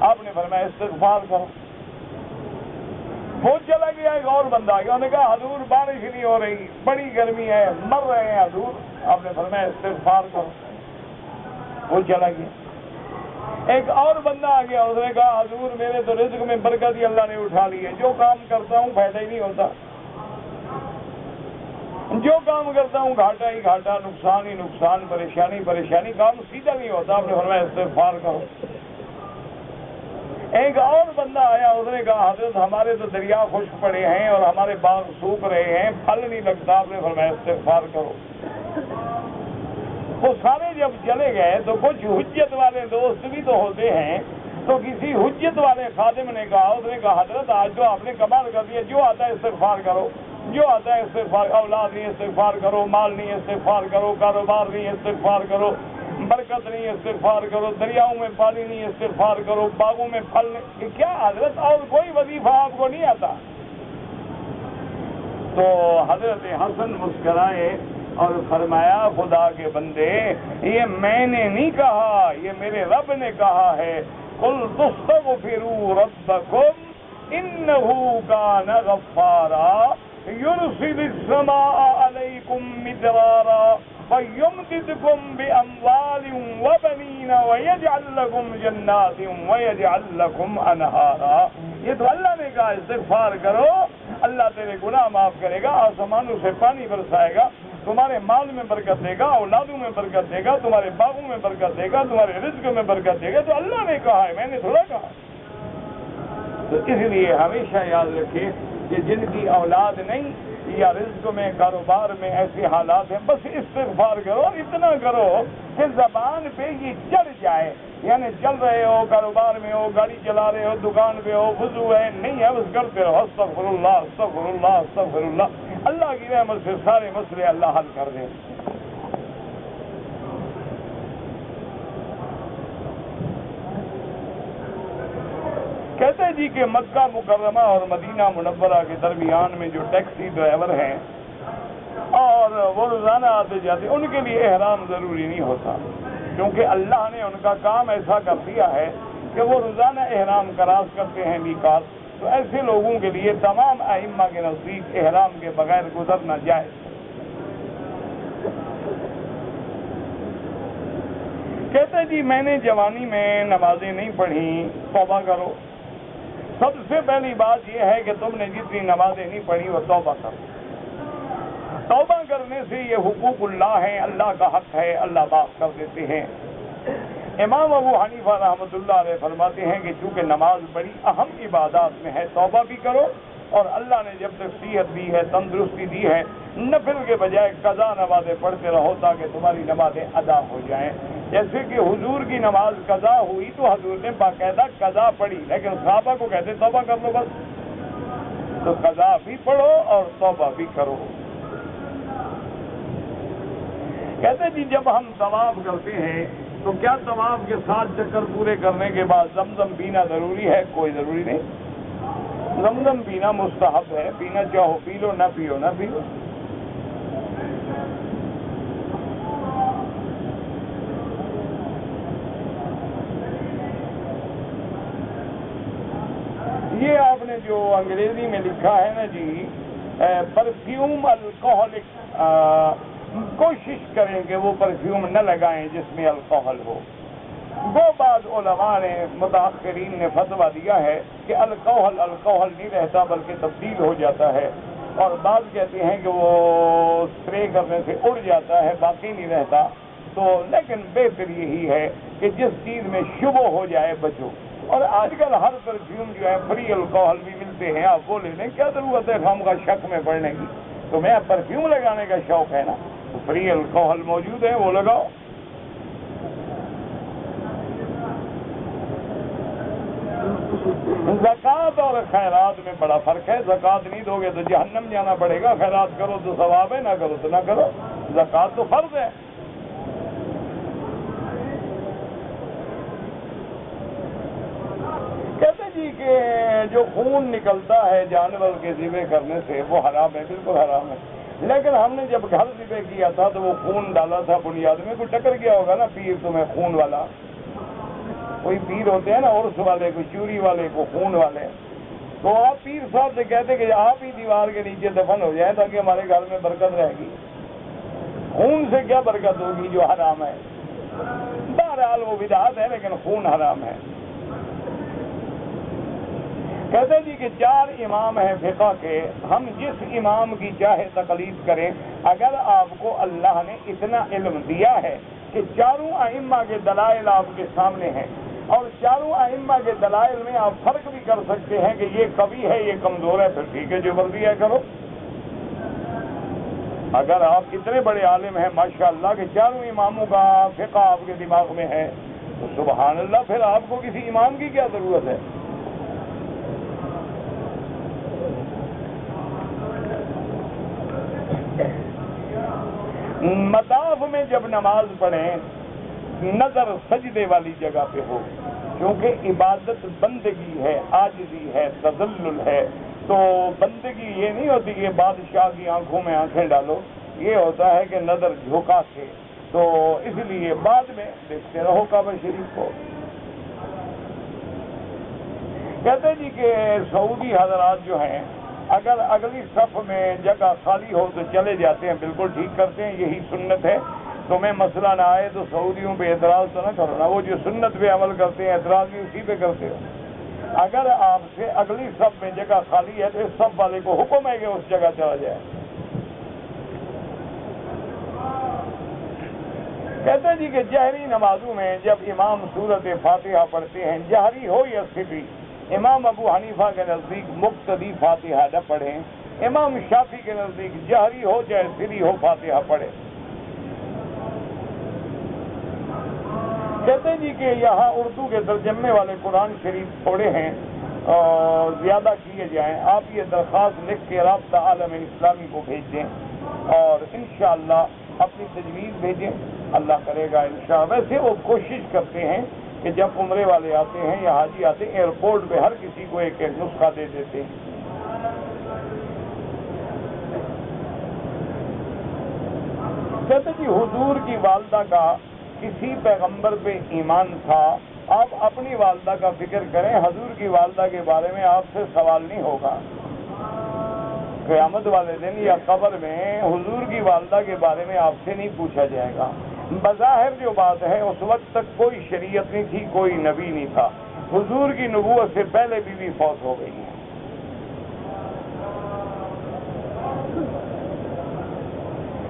آپ نے فرمایا استغفار کرو. وہ چلا گیا. ایک اور بندہ آ گیا، انہوں نے کہا حضور بارش نہیں ہو رہی، بڑی گرمی ہے، مر رہے ہیں حضور. آپ نے فرمایا استغفار کرو. وہ چلا گیا. ایک اور بندہ آ گیا، اس نے کہا حضور میرے تو رزق میں برکت ہی اللہ نے اٹھا لی ہے، جو کام کرتا ہوں فائدہ ہی نہیں ہوتا، جو کام کرتا ہوں گھاٹا ہی گھاٹا، نقصان ہی نقصان، پریشانی پریشانی، کام سیدھا نہیں ہوتا. آپ نے فرمایا استغفار کرو. ایک اور بندہ آیا، اس نے کہا حضرت ہمارے تو دریا خشک پڑے ہیں اور ہمارے باغ سوکھ رہے ہیں، پھل نہیں لگتا. آپ نے فرمایا استغفار کرو. وہ سارے جب چلے گئے تو کچھ حجت والے دوست بھی تو ہوتے ہیں، تو کسی حجت والے خادم نے کہا، اس نے کہا حضرت آج تو آپ نے کمال کر دیا، جو آتا ہے استغفار کرو، جو آتا ہے استغفار. اولاد نہیں استغفار کرو، مال نہیں استغفار کرو، کاروبار نہیں استغفار کرو، برکت نہیں استغفار کرو، دریاؤں میں پانی نہیں استغفار کرو، باغوں میں پھل نہیں. یہ کیا حضرت اور کوئی وظیفہ آپ کو نہیں آتا؟ تو حضرت حسن مسکرائے اور فرمایا خدا کے بندے یہ میں نے نہیں کہا، یہ میرے رب نے کہا ہے. قل تستغفروا ربکم انہ کان غفارا یرسل السماء علیکم مدرارا وَيُمْدِدْكُمْ بِأَمْوَالٍ وَبَنِينَ وَيَجْعَلْ لَكُمْ جَنَّاتٍ وَيَجْعَلْ لَكُمْ أَنْهَارًا. یہ تو اللہ نے کہا استغفار کرو، اللہ تیرے گناہ معاف کرے گا، آسمانوں سے پانی برسائے گا، تمہارے مال میں برکت دے گا، اولادوں میں برکت دے گا، تمہارے باغوں میں برکت دے گا، تمہارے رزق میں برکت دے گا. تو اللہ نے کہا ہے، میں نے تھوڑا کہا. تو اس لیے ہمیشہ یاد رکھیں کہ جن کی اولاد نہیں یا رزق میں کاروبار میں ایسے حالات ہیں، بس استغفار کرو اور اتنا کرو کہ زبان پہ یہ چڑھ جائے، یعنی چل رہے ہو، کاروبار میں ہو، گاڑی چلا رہے ہو، دکان پہ ہو، وضو ہے نہیں ہے، بس کرتے رہو استغفر اللہ استغفر اللہ استغفر اللہ، اللہ کی رحمت سے سارے مسئلے اللہ حل کر دیں۔ کہتے جی کہ مکہ مکرمہ اور مدینہ منورہ کے درمیان میں جو ٹیکسی ڈرائیور ہیں اور وہ روزانہ آتے جاتے، ان کے لیے احرام ضروری نہیں ہوتا، کیونکہ اللہ نے ان کا کام ایسا کر دیا ہے کہ وہ روزانہ احرام کراس کرتے ہیں میقات، تو ایسے لوگوں کے لیے تمام ائمہ کے نزدیک احرام کے بغیر گزرنا جائز۔ کہتے جی میں نے جوانی میں نمازیں نہیں پڑھی، توبہ کرو۔ سب سے پہلی بات یہ ہے کہ تم نے جتنی نمازیں نہیں پڑھی وہ توبہ کرو۔ توبہ کرنے سے یہ حقوق اللہ ہیں، اللہ کا حق ہے، اللہ معاف کر دیتے ہیں۔ امام ابو حنیفہ رحمۃ اللہ علیہ فرماتے ہیں کہ چونکہ نماز بڑی اہم عبادات میں ہے، توبہ بھی کرو، اور اللہ نے جب تک صحت دی ہے، تندرستی دی ہے، نفل کے بجائے قضا نمازیں پڑھتے رہو تاکہ تمہاری نمازیں ادا ہو جائیں۔ جیسے کہ حضور کی نماز قضا ہوئی تو حضور نے باقاعدہ قضا پڑھی، لیکن صحابہ کو کہتے توبہ کر لو بس، تو قضا بھی پڑھو اور توبہ بھی کرو۔ کہتے جی جب ہم طواف کرتے ہیں تو کیا طواف کے 7 چکر پورے کرنے کے بعد زمزم پینا ضروری ہے؟ کوئی ضروری نہیں، زمزم پینا مستحب ہے، پینا چاہو پی لو، نہ پیو نہ پیو۔ یہ آپ نے جو انگریزی میں لکھا ہے نا جی، پرفیوم الکوہلک، کوشش کریں کہ وہ پرفیوم نہ لگائیں جس میں الکوہل ہو۔ وہ بعض علماء نے، متاخرین نے فتویٰ دیا ہے کہ الکوہل نہیں رہتا بلکہ تبدیل ہو جاتا ہے، اور بعض کہتے ہیں کہ وہ اسپرے کرنے سے اڑ جاتا ہے، باقی نہیں رہتا۔ تو لیکن بہتر یہی ہے کہ جس چیز میں شبہ ہو جائے بچو، اور آج کل ہر پرفیوم جو ہے فری الکوہل بھی ملتے ہیں، آپ وہ لے لیں، کیا ضرورت ہے ہم کا شک میں پڑنے کی؟ تمہیں پرفیوم لگانے کا شوق ہے نا، تو فری الکوہل موجود ہے وہ لگاؤ۔ زکوٰۃ اور خیرات میں بڑا فرق ہے، زکوٰۃ نہیں دو گے تو جہنم جانا پڑے گا، خیرات کرو تو ثواب ہے، نہ کرو تو نہ کرو، زکوٰۃ تو فرض ہے۔ کہتے جی کہ جو خون نکلتا ہے جانور کے ذبح کرنے سے وہ حرام ہے، بالکل حرام ہے، لیکن ہم نے جب گھر ذبح کیا تھا تو وہ خون ڈالا تھا بنیاد میں، کوئی ٹکر گیا ہوگا نا پیر تمہیں خون والا، کوئی پیر ہوتے ہیں نا عرس والے، کوئی چوری والے، کو خون والے، تو آپ پیر صاحب سے کہتے کہ آپ ہی دیوار کے نیچے دفن ہو جائیں تاکہ ہمارے گھر میں برکت رہے گی۔ خون سے کیا برکت ہوگی جو حرام ہے؟ بہرحال وہ بدعت ہے لیکن خون حرام ہے۔ کہتے جی کہ 4 امام ہیں فقہ کے، ہم جس امام کی چاہے تقلید کریں، اگر آپ کو اللہ نے اتنا علم دیا ہے کہ 4 ائمہ کے دلائل آپ کے سامنے ہیں، اور 4 ائمہ کے دلائل میں آپ فرق بھی کر سکتے ہیں کہ یہ قوی ہے یہ کمزور ہے، پھر ٹھیک ہے جو مرضی ہے کرو۔ اگر آپ اتنے بڑے عالم ہیں ماشاءاللہ کہ 4 اماموں کا فقہ آپ کے دماغ میں ہے تو سبحان اللہ، پھر آپ کو کسی امام کی کیا ضرورت ہے؟ مطاف میں جب نماز پڑھیں نظر سجدے والی جگہ پہ ہو، کیونکہ عبادت بندگی ہے، عاجزی ہے، تذلل ہے، تو بندگی یہ نہیں ہوتی کہ بادشاہ کی آنکھوں میں آنکھیں ڈالو، یہ ہوتا ہے کہ نظر جھکا کے، تو اس لیے بعد میں دیکھتے رہو کعبہ شریف کو۔ کہتے جی کہ سعودی حضرات جو ہیں اگر اگلی صف میں جگہ خالی ہو تو چلے جاتے ہیں، بالکل ٹھیک کرتے ہیں، یہی سنت ہے، تمہیں مسئلہ نہ آئے تو سعودیوں پہ اعتراض تو نہ کرو نا، وہ جو سنت پہ عمل کرتے ہیں اعتراض بھی اسی پہ کرتے ہو۔ اگر آپ سے اگلی صف میں جگہ خالی ہے تو اس صف والے کو حکم ہے کہ اس جگہ چلا جائے۔ کہتے جی کہ جہری نمازوں میں جب امام سورت فاتحہ پڑھتے ہیں، جہری ہو یا سری، امام ابو حنیفہ کے نزدیک مقتدی فاتحہ نہ پڑھیں، امام شافعی کے نزدیک جہری ہو چاہے سری ہو فاتحہ پڑھے۔ کہتے ہیں جی کہ یہاں اردو کے ترجمے والے قرآن شریف تھوڑے ہیں اور زیادہ کیے جائیں، آپ یہ درخواست لکھ کے رابطہ عالم اسلامی کو بھیج دیں اور انشاءاللہ اپنی تجویز بھیجیں، اللہ کرے گا انشاءاللہ۔ ویسے وہ کوشش کرتے ہیں کہ جب عمرے والے آتے ہیں یا حاجی آتے ہیں ایئرپورٹ پہ ہر کسی کو ایک ایک نسخہ دے دیتے ہیں۔ کہتے جی حضور کی والدہ کا کسی پیغمبر پہ ایمان تھا، آپ اپنی والدہ کا فکر کریں، حضور کی والدہ کے بارے میں آپ سے سوال نہیں ہوگا قیامت والے دن یا قبر میں، حضور کی والدہ کے بارے میں آپ سے نہیں پوچھا جائے گا۔ بظاہر جو بات ہے اس وقت تک کوئی شریعت نہیں تھی، کوئی نبی نہیں تھا، حضور کی نبوت سے پہلے بھی فوت ہو گئی ہے۔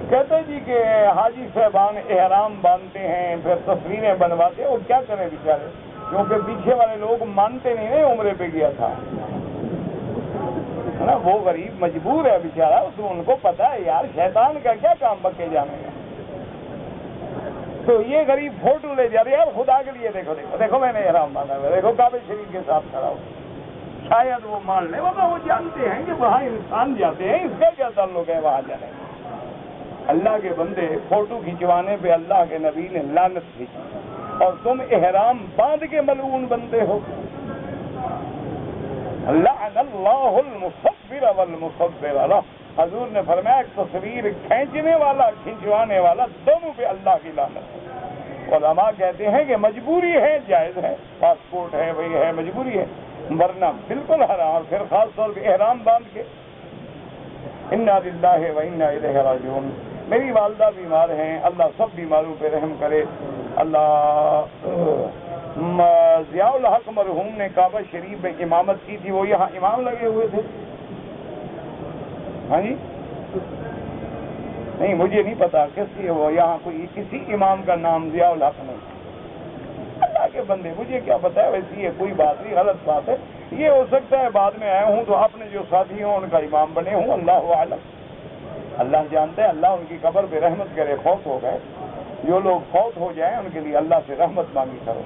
کہتے جی کہ حاجی صاحبان احرام باندھتے ہیں پھر تصویریں بنواتے ہیں، وہ کیا کریں بیچارے، کیونکہ پیچھے والے لوگ مانتے نہیں عمرے پہ گیا تھا نا، وہ غریب مجبور ہے بیچارہ، تو ان کو پتا ہے یار شیطان کا کیا کام بکے جانے کا، تو یہ غریب فوٹو لے جا رہے یار خدا کے لیے، دیکھو دیکھو دیکھو میں نے احرام باندھا ہوا، دیکھو کعبہ شریف کے ساتھ کھڑا ہو، شاید وہ مان لے، ورنہ وہ جانتے ہیں کہ وہاں انسان جاتے ہیں، اس کا کیا تعلق ہے وہاں جانے کا۔ اللہ کے بندے فوٹو کھنچوانے پہ اللہ کے نبی نے لعنت بھیجی اور تم احرام باندھ کے ملعون بنتے ہو۔ لعن اللہ المصور والمصور، حضور نے فرمایا تصویر کھینچنے والا کھنچوانے والا دونوں پہ اللہ کی لعنت۔ علماء کہتے ہیں کہ مجبوری ہے، جائز ہے، پاسپورٹ ہے وہی ہے، مجبوری ہے، ورنہ بالکل حرام، اور پھر خاص طور پہ احرام باندھ کے۔ انا للہ و انا الیہ راجعون۔ میری والدہ بیمار ہیں، اللہ سب بیماروں پہ رحم کرے۔ اللہ ضیاء الحق مرحوم نے کعبہ شریف میں امامت کی تھی، وہ یہاں امام لگے ہوئے تھے؟ ہاں جی نہیں، مجھے نہیں پتا کس لیے وہ یہاں کوئی کسی امام کا نام ضیاء الحق نہیں۔ اللہ کے بندے مجھے کیا پتا ہے، ویسی یہ کوئی بات نہیں، غلط بات ہے، یہ ہو سکتا ہے بعد میں آیا ہوں تو اپنے جو ساتھی ہوں ان کا امام بنے ہوں، اللہ عالم، اللہ جانتا ہے، اللہ ان کی قبر پہ رحمت کرے۔ فوت ہو گئے جو لوگ فوت ہو جائیں ان کے لیے اللہ سے رحمت مانگی کرو۔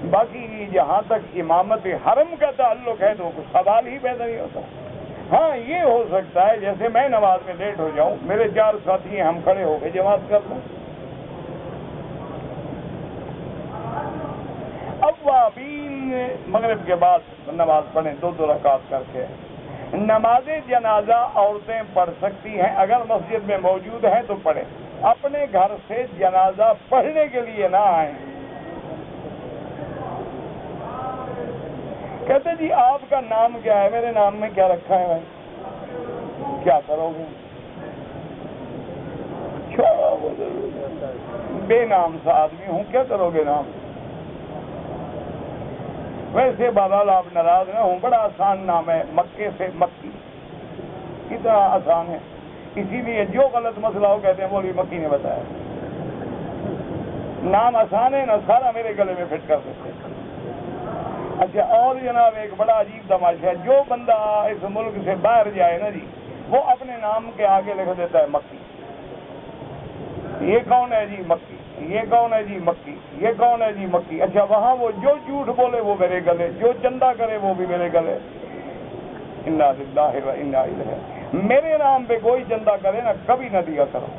باقی جہاں تک امامت حرم کا تعلق ہے تو کچھ سوال ہی پیدا نہیں ہوتا۔ ہاں یہ ہو سکتا ہے جیسے میں نماز میں لیٹ ہو جاؤں، میرے 4 ساتھی ہیں، ہم کھڑے ہو کے جماعت کر لیں۔ اوابین مغرب کے بعد نماز پڑھیں 2 رکعت کر کے۔ نماز جنازہ عورتیں پڑھ سکتی ہیں، اگر مسجد میں موجود ہیں تو پڑھیں، اپنے گھر سے جنازہ پڑھنے کے لیے نہ آئیں۔ کہتے جی آپ کا نام کیا ہے؟ میرے نام میں کیا رکھا ہے بھائی؟ کیا کرو گے؟ بے نام سا آدمی ہوں، کیا کرو گے نام؟ ویسے بہرحال آپ ناراض نہ ہوں، بڑا آسان نام ہے، مکے سے مکی، کتنا آسان ہے، اسی لیے جو غلط مسئلہ ہو کہتے ہیں مولوی مکی نے بتایا۔ نام آسان ہے نا، سارا میرے گلے میں فٹ کر دیتے۔ اچھا اور جناب ایک بڑا عجیب تماشا ہے، جو بندہ اس ملک سے باہر جائے نا جی، وہ اپنے نام کے آگے لکھ دیتا ہے مکی۔ یہ کون ہے جی؟ مکی۔ یہ کون ہے جی؟ مکی۔ یہ کون ہے جی؟ مکی۔ اچھا وہاں وہ جو جھوٹ بولے وہ میرے گلے، جو چندہ کرے وہ بھی میرے گلے۔ انا للہ و انا الیہ۔ میرے نام پہ کوئی چندہ کرے نا کبھی نہ دیا کرو۔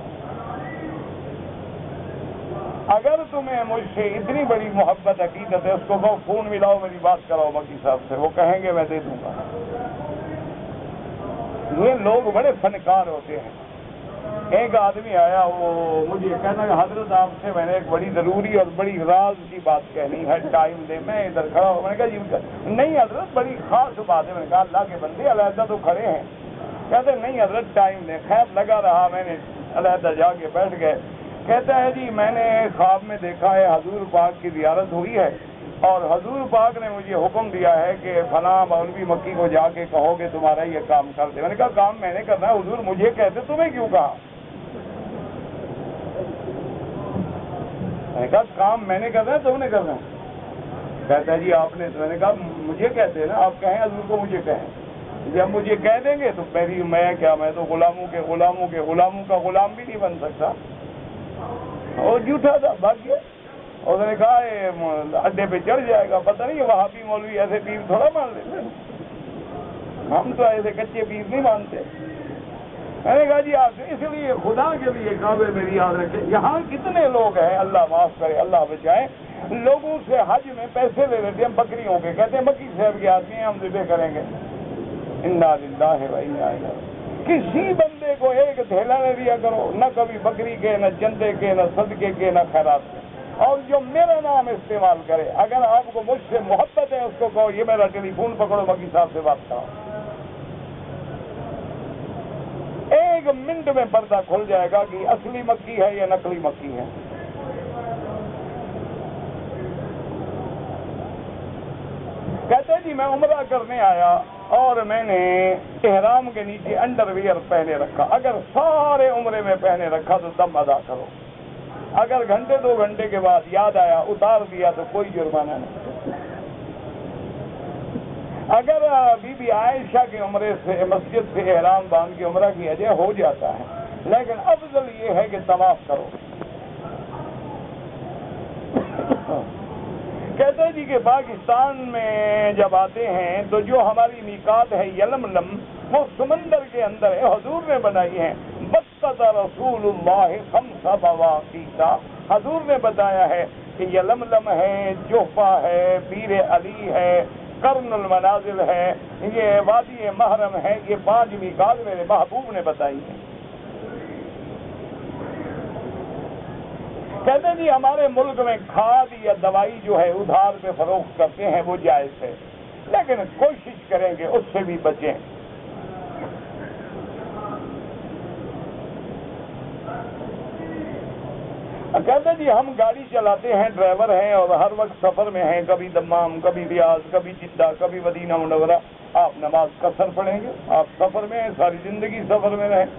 اگر تمہیں مجھ سے اتنی بڑی محبت عقیدت ہے، اس کو کہو فون ملاؤ میری بات کراؤ مکی صاحب سے، وہ کہیں گے میں دے دوں گا۔ یہ لوگ بڑے فنکار ہوتے ہیں۔ ایک آدمی آیا، وہ مجھے کہنا کہ حضرت آپ سے میں نے ایک بڑی ضروری اور بڑی راز کی بات کہنی ہے، ٹائم دے۔ میں ادھر کھڑا ہوں، میں نے کہا جی نہیں حضرت بڑی خاص بات ہے۔ میں نے کہا اللہ کے بندے علیحدہ تو کھڑے ہیں۔ کہتے نہیں حضرت ٹائم دیں۔ خیر لگا رہا، میں نے علیحدہ جا کے بیٹھ گئے۔ کہتا ہے جی میں نے خواب میں دیکھا ہے حضور پاک کی زیارت ہوئی ہے اور حضور پاک نے مجھے حکم دیا ہے کہ فلاں مولوی مکی کو جا کے کہو کہ تمہارا یہ کام کر دے۔ میں نے کہا کام میں نے کرنا ہے حضور، مجھے کہتے تمہیں کیوں کہا؟ میں نے کہا کام میں نے کرنا ہے تم نے کرنا ہے؟ کہتا ہے جی آپ نے، تو میں نے کہا مجھے کہتے ہیں نا، آپ کہیں حضور کو مجھے کہیں، جب مجھے کہہ دیں گے تو میں کیا، میں تو غلاموں کا غلام بھی نہیں بن سکتا. اور جھوٹا تھا، بھاگ گیا. اور نے کہا اڈے پہ چڑھ جائے گا، پتہ نہیں وہاں بھی مولوی ایسے پیر تھوڑا مان لیتے، ہم تو ایسے کچے پیر نہیں مانتے. میں نے کہا جی آپ اس لیے خدا کے لیے کعبے میں یاد رکھیں، یہاں کتنے لوگ ہیں، اللہ معاف کرے، اللہ بچائے، لوگوں سے حج میں پیسے لے لیتے ہیں بکریوں کے، کہتے ہیں مکی صاحب کے آدمی ہیں ہم ذبح کریں گے. انا للہ و انا الیہ. کسی بندے کو ایک تھیلا نہ دیا کرو، نہ کبھی بکری کے، نہ چندے کے، نہ صدقے کے، نہ خیرات کے. اور جو میرا نام استعمال کرے، اگر آپ کو مجھ سے محبت ہے، اس کو کہو یہ میرا ٹیلی فون پکڑو، مکی صاحب سے بات کرو. ایک منٹ میں پردہ کھل جائے گا کہ اصلی مکی ہے یا نقلی مکی ہے. کہتے جی میں عمرہ کرنے آیا اور میں نے احرام کے نیچے انڈر ویئر پہنے رکھا. اگر سارے عمرے میں پہنے رکھا تو دم ادا کرو، اگر گھنٹے 2 گھنٹے کے بعد یاد آیا اتار دیا تو کوئی جرمانہ نہیں. اگر بی بی عائشہ کے عمرے سے مسجد سے احرام باندھ کے عمرہ کیا جائے ہو جاتا ہے، لیکن افضل یہ ہے کہ طواف کرو. کہتے ہیں جی کہ پاکستان میں جب آتے ہیں تو جو ہماری میقات ہے یلملم، وہ سمندر کے اندر ہے، حضور نے بنائی ہے. بسط رسول اللہ 5 مواقیت، حضور نے بتایا ہے کہ یلملم ہے، جوفہ ہے، بیر علی ہے، قرن المنازل ہے، یہ وادی محرم ہے. یہ 5 میقات میرے محبوب نے بتائی ہیں. کہتے جی ہمارے ملک میں کھاد یا دوائی جو ہے ادھار پہ فروخت کرتے ہیں وہ جائز ہے، لیکن کوشش کریں گے اس سے بھی بچیں. کہتے جی ہم گاڑی چلاتے ہیں، ڈرائیور ہیں اور ہر وقت سفر میں ہیں، کبھی دمام، کبھی ریاض، کبھی جدہ، کبھی مدینہ منورہ. آپ نماز قصر پڑھیں گے؟ آپ سفر میں ہیں، ساری زندگی سفر میں رہیں.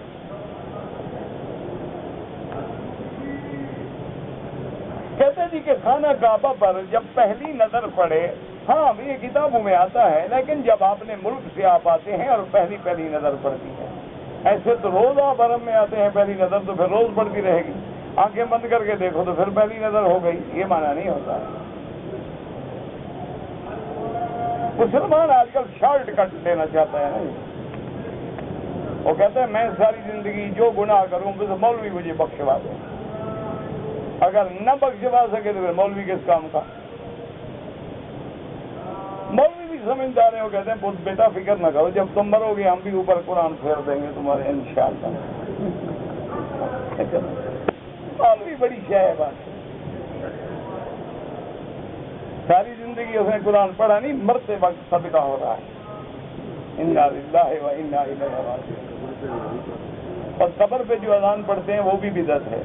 کہتے جی کہ خانہ کعبہ پر جب پہلی نظر پڑے، ہاں یہ کتابوں میں آتا ہے، لیکن جب آپ نے ملک سے آپ آتے ہیں اور پہلی نظر پڑتی ہے، ایسے تو روز آپ حرم میں آتے ہیں، پہلی نظر تو پھر روز پڑتی رہے گی. آنکھیں بند کر کے دیکھو تو پھر پہلی نظر ہو گئی، یہ معنی نہیں ہوتا. مسلمان آج کل شارٹ کٹ لینا چاہتا ہے نا. وہ کہتا ہے میں ساری زندگی جو گناہ کروں تو مولوی مجھے بخشوا دے، اگر نہ بخشوا سکے تو پھر مولوی کس کام کا. مولوی بھی سمجھدار ہیں، وہ کہتے ہیں بیٹا فکر نہ کرو، جب تم مرو گے ہم بھی اوپر قرآن پھیر دیں گے تمہارے انشاءاللہ. مولوی بڑی شے ہے بات. ساری زندگی اس نے قرآن پڑھا نہیں، مرتے وقت صدقہ ہو رہا ہے. انا للہ و انا الیہ راجعون. اور قبر پہ جو اذان پڑھتے ہیں وہ بھی بدعت ہے.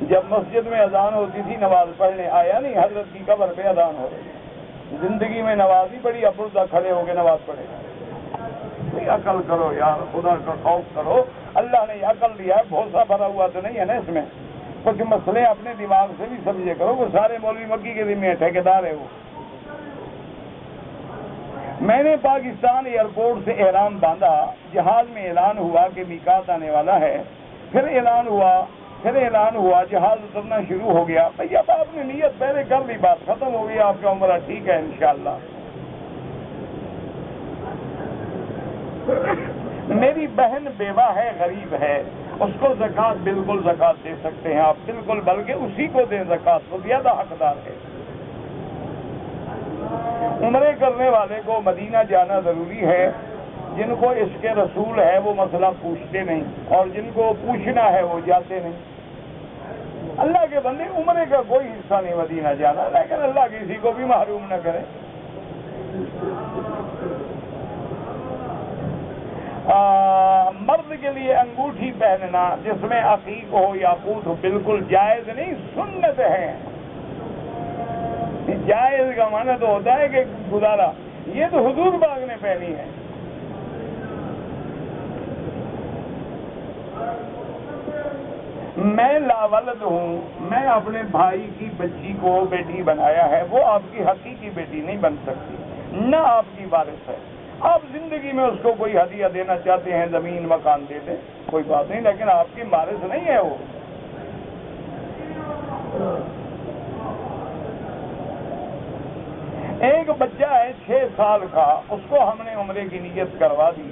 جب مسجد میں اذان ہوتی تھی نماز پڑھنے آیا نہیں، حضرت کی قبر پہ اذان ہو رہی. زندگی میں نماز ہی پڑھی، اب مردہ کھڑے ہو کے نماز پڑھے. عقل کرو یار، خدا کا خوف کرو. اللہ نے عقل دیا ہے، بھوسا بھرا ہوا تو نہیں ہے نا اس میں. کچھ مسئلے اپنے دماغ سے بھی سمجھے کرو. وہ سارے مولوی مکی کے ذمہ ٹھیکیدار ہے وہ. میں نے پاکستان ایئرپورٹ سے احرام باندھا، جہاز میں اعلان ہوا کہ میقات آنے والا ہے، پھر اعلان ہوا جہاز اترنا شروع ہو گیا. بھئی اب آپ نے نیت پہلے کر لی، بات ختم ہو گئی، آپ کا عمرہ ٹھیک ہے انشاءاللہ. میری بہن بیوہ ہے، غریب ہے، اس کو زکوٰۃ بالکل زکوٰۃ دے سکتے ہیں آپ، بالکل، بلکہ اسی کو دیں زکوٰۃ، وہ زیادہ حقدار ہے. عمرے کرنے والے کو مدینہ جانا ضروری ہے. جن کو عشق رسول ہے وہ مسئلہ پوچھتے نہیں، اور جن کو پوچھنا ہے وہ جاتے نہیں. اللہ کے بندے عمرے کا کوئی حصہ نہیں مدینہ جانا، لیکن اللہ کسی کو بھی محروم نہ کرے. مرد کے لیے انگوٹھی پہننا جس میں عقیق ہو یا یاقوت ہو بالکل جائز نہیں، سنت ہے. جائز کا معنی تو ہوتا ہے کہ گزارا. یہ تو حضور پاک نے پہنی ہے. میں لاولد ہوں، میں اپنے بھائی کی بچی کو بیٹی بنایا ہے، وہ آپ کی حقیقی بیٹی نہیں بن سکتی، نہ آپ کی وارث ہے۔ آپ زندگی میں اس کو کوئی ہدیہ دینا چاہتے ہیں، زمین مکان دے دیں، کوئی بات نہیں، لیکن آپ کی وارث نہیں ہے وہ۔ ایک بچہ ہے 6 سال کا، اس کو ہم نے عمرے کی نیت کروا دی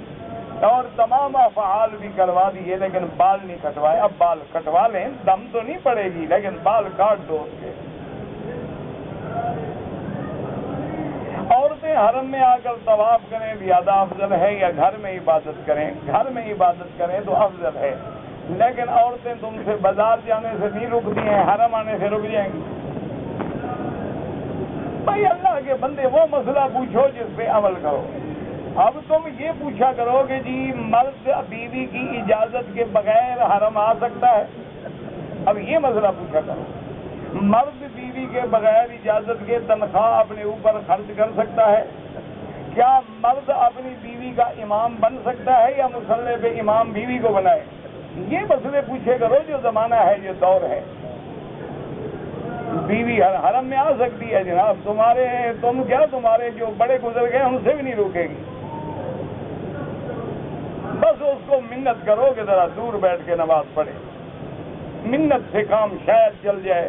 اور تمام افعال بھی کروا دیے، لیکن بال نہیں کٹوائے۔ اب بال کٹوا لیں، دم تو نہیں پڑے گی، لیکن بال کاٹ دو اس کے۔ عورتیں حرم میں آ کر طواف کریں زیادہ افضل ہے یا گھر میں عبادت کریں؟ گھر میں عبادت کریں تو افضل ہے، لیکن عورتیں تم سے بازار جانے سے نہیں رکتی ہیں، حرم آنے سے رک جائیں گی۔ بھائی اللہ کے بندے وہ مسئلہ پوچھو جس پہ عمل کرو۔ اب تم یہ پوچھا کرو کہ جی مرد بیوی کی اجازت کے بغیر حرم آ سکتا ہے؟ اب یہ مسئلہ پوچھا کرو، مرد بیوی کے بغیر اجازت کے تنخواہ اپنے اوپر خرچ کر سکتا ہے؟ کیا مرد اپنی بیوی کا امام بن سکتا ہے یا مصلی پہ امام بیوی کو بنائے؟ یہ مسئلے پوچھے کرو جو زمانہ ہے، جو دور ہے۔ بیوی حرم میں آ سکتی ہے جناب، تمہارے جو بڑے گزر گئے ان سے بھی نہیں روکے گی۔ بس اس کو منت کرو کہ ذرا دور بیٹھ کے نماز پڑھے، منت سے کام شاید چل جائے۔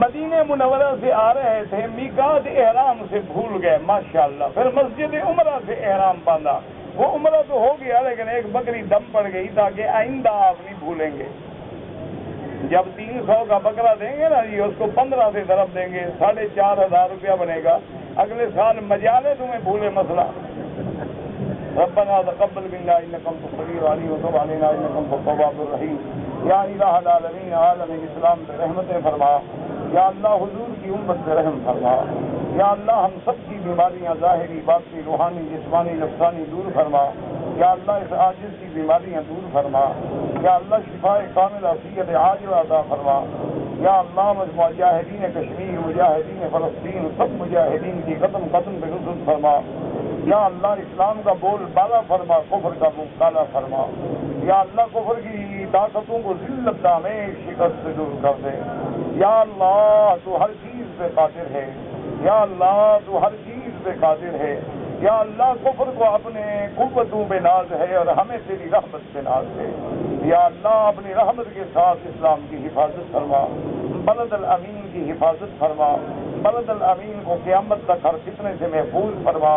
مدینہ منورہ سے آ رہے تھے، میقات احرام سے بھول گئے، ماشاءاللہ، پھر مسجد عمرہ سے احرام باندھا۔ وہ عمرہ تو ہو گیا لیکن ایک بکری دم پڑ گئی تاکہ آئندہ آپ نہیں بھولیں گے۔ جب 300 کا بکرا دیں گے نا جی، اس کو 15 سے ضرب دیں گے، 4,500 روپیہ بنے گا، اگلے سال مجالے تمہیں بھولے مسئلہ۔ ربنا تقبل منا انک انت السمیع العلیم وتب علینا انک انت التواب الرحیم۔ یا الہ العالمین، عالم اسلام پہ رحمتیں فرما، یا اللہ حضور کی امت پہ رحم فرما، یا اللہ ہم سب کی بیماریاں ظاہری باطنی روحانی جسمانی نفسانی دور فرما، یا اللہ اس عاجز کی بیماریاں دور فرما، یا اللہ شفاء کاملہ صحت عاجلہ عطا فرما، یا اللہ مجاہدین کشمیر، مجاہدین فلسطین، سب مجاہدین کی قدم قدم پہ نصرت فرما، یا اللہ اسلام کا بول بالا فرما، کفر کا منہ کالا فرما، یا اللہ کفر کی طاقتوں کو ذلت دامیش شکست سے دور کر دے، یا اللہ تو ہر چیز پہ قادر ہے، یا اللہ تو ہر چیز پہ قادر ہے، یا اللہ کفر کو اپنے قوتوں پہ ناز ہے اور ہمیں تیری رحمت پہ ناز ہے، یا اللہ اپنی رحمت کے ساتھ اسلام کی حفاظت فرما، بلد الامین کی حفاظت فرما، بلد الامین کو قیامت تک ہر فتنے سے محفوظ فرما،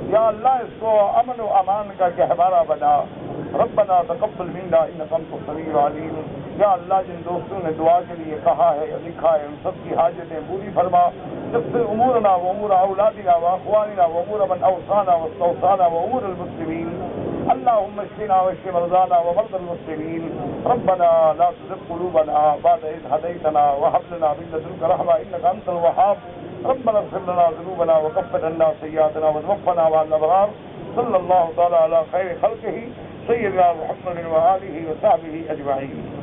یا اللہ اس کو امن و امان کا گہوارہ بنا۔ ربنا تقبل منا انک انت السمیع العلیم۔ یا اللہ جن دوستوں نے دعا کے لیے کہا ہے یا لکھا ہے ان سب کی حاجتیں پوری فرما، تغفر امورنا وامور اولادنا واخواننا وامور من اوصانا واستوصانا وامور المسلمین، اللهم اشفنا واشف مرضانا ومرضى المسلمين، ربنا لا تزغ قلوبنا بعد إذ هديتنا وهب لنا من لدنك رحمة إنك أنت الوهاب، ربنا اغفر لنا ذنوبنا وكفر عنا سيئاتنا وتوفنا مع الأبرار، صلى الله تعالى على خير خلقه سيدنا محمد وآله وصحبه أجمعين۔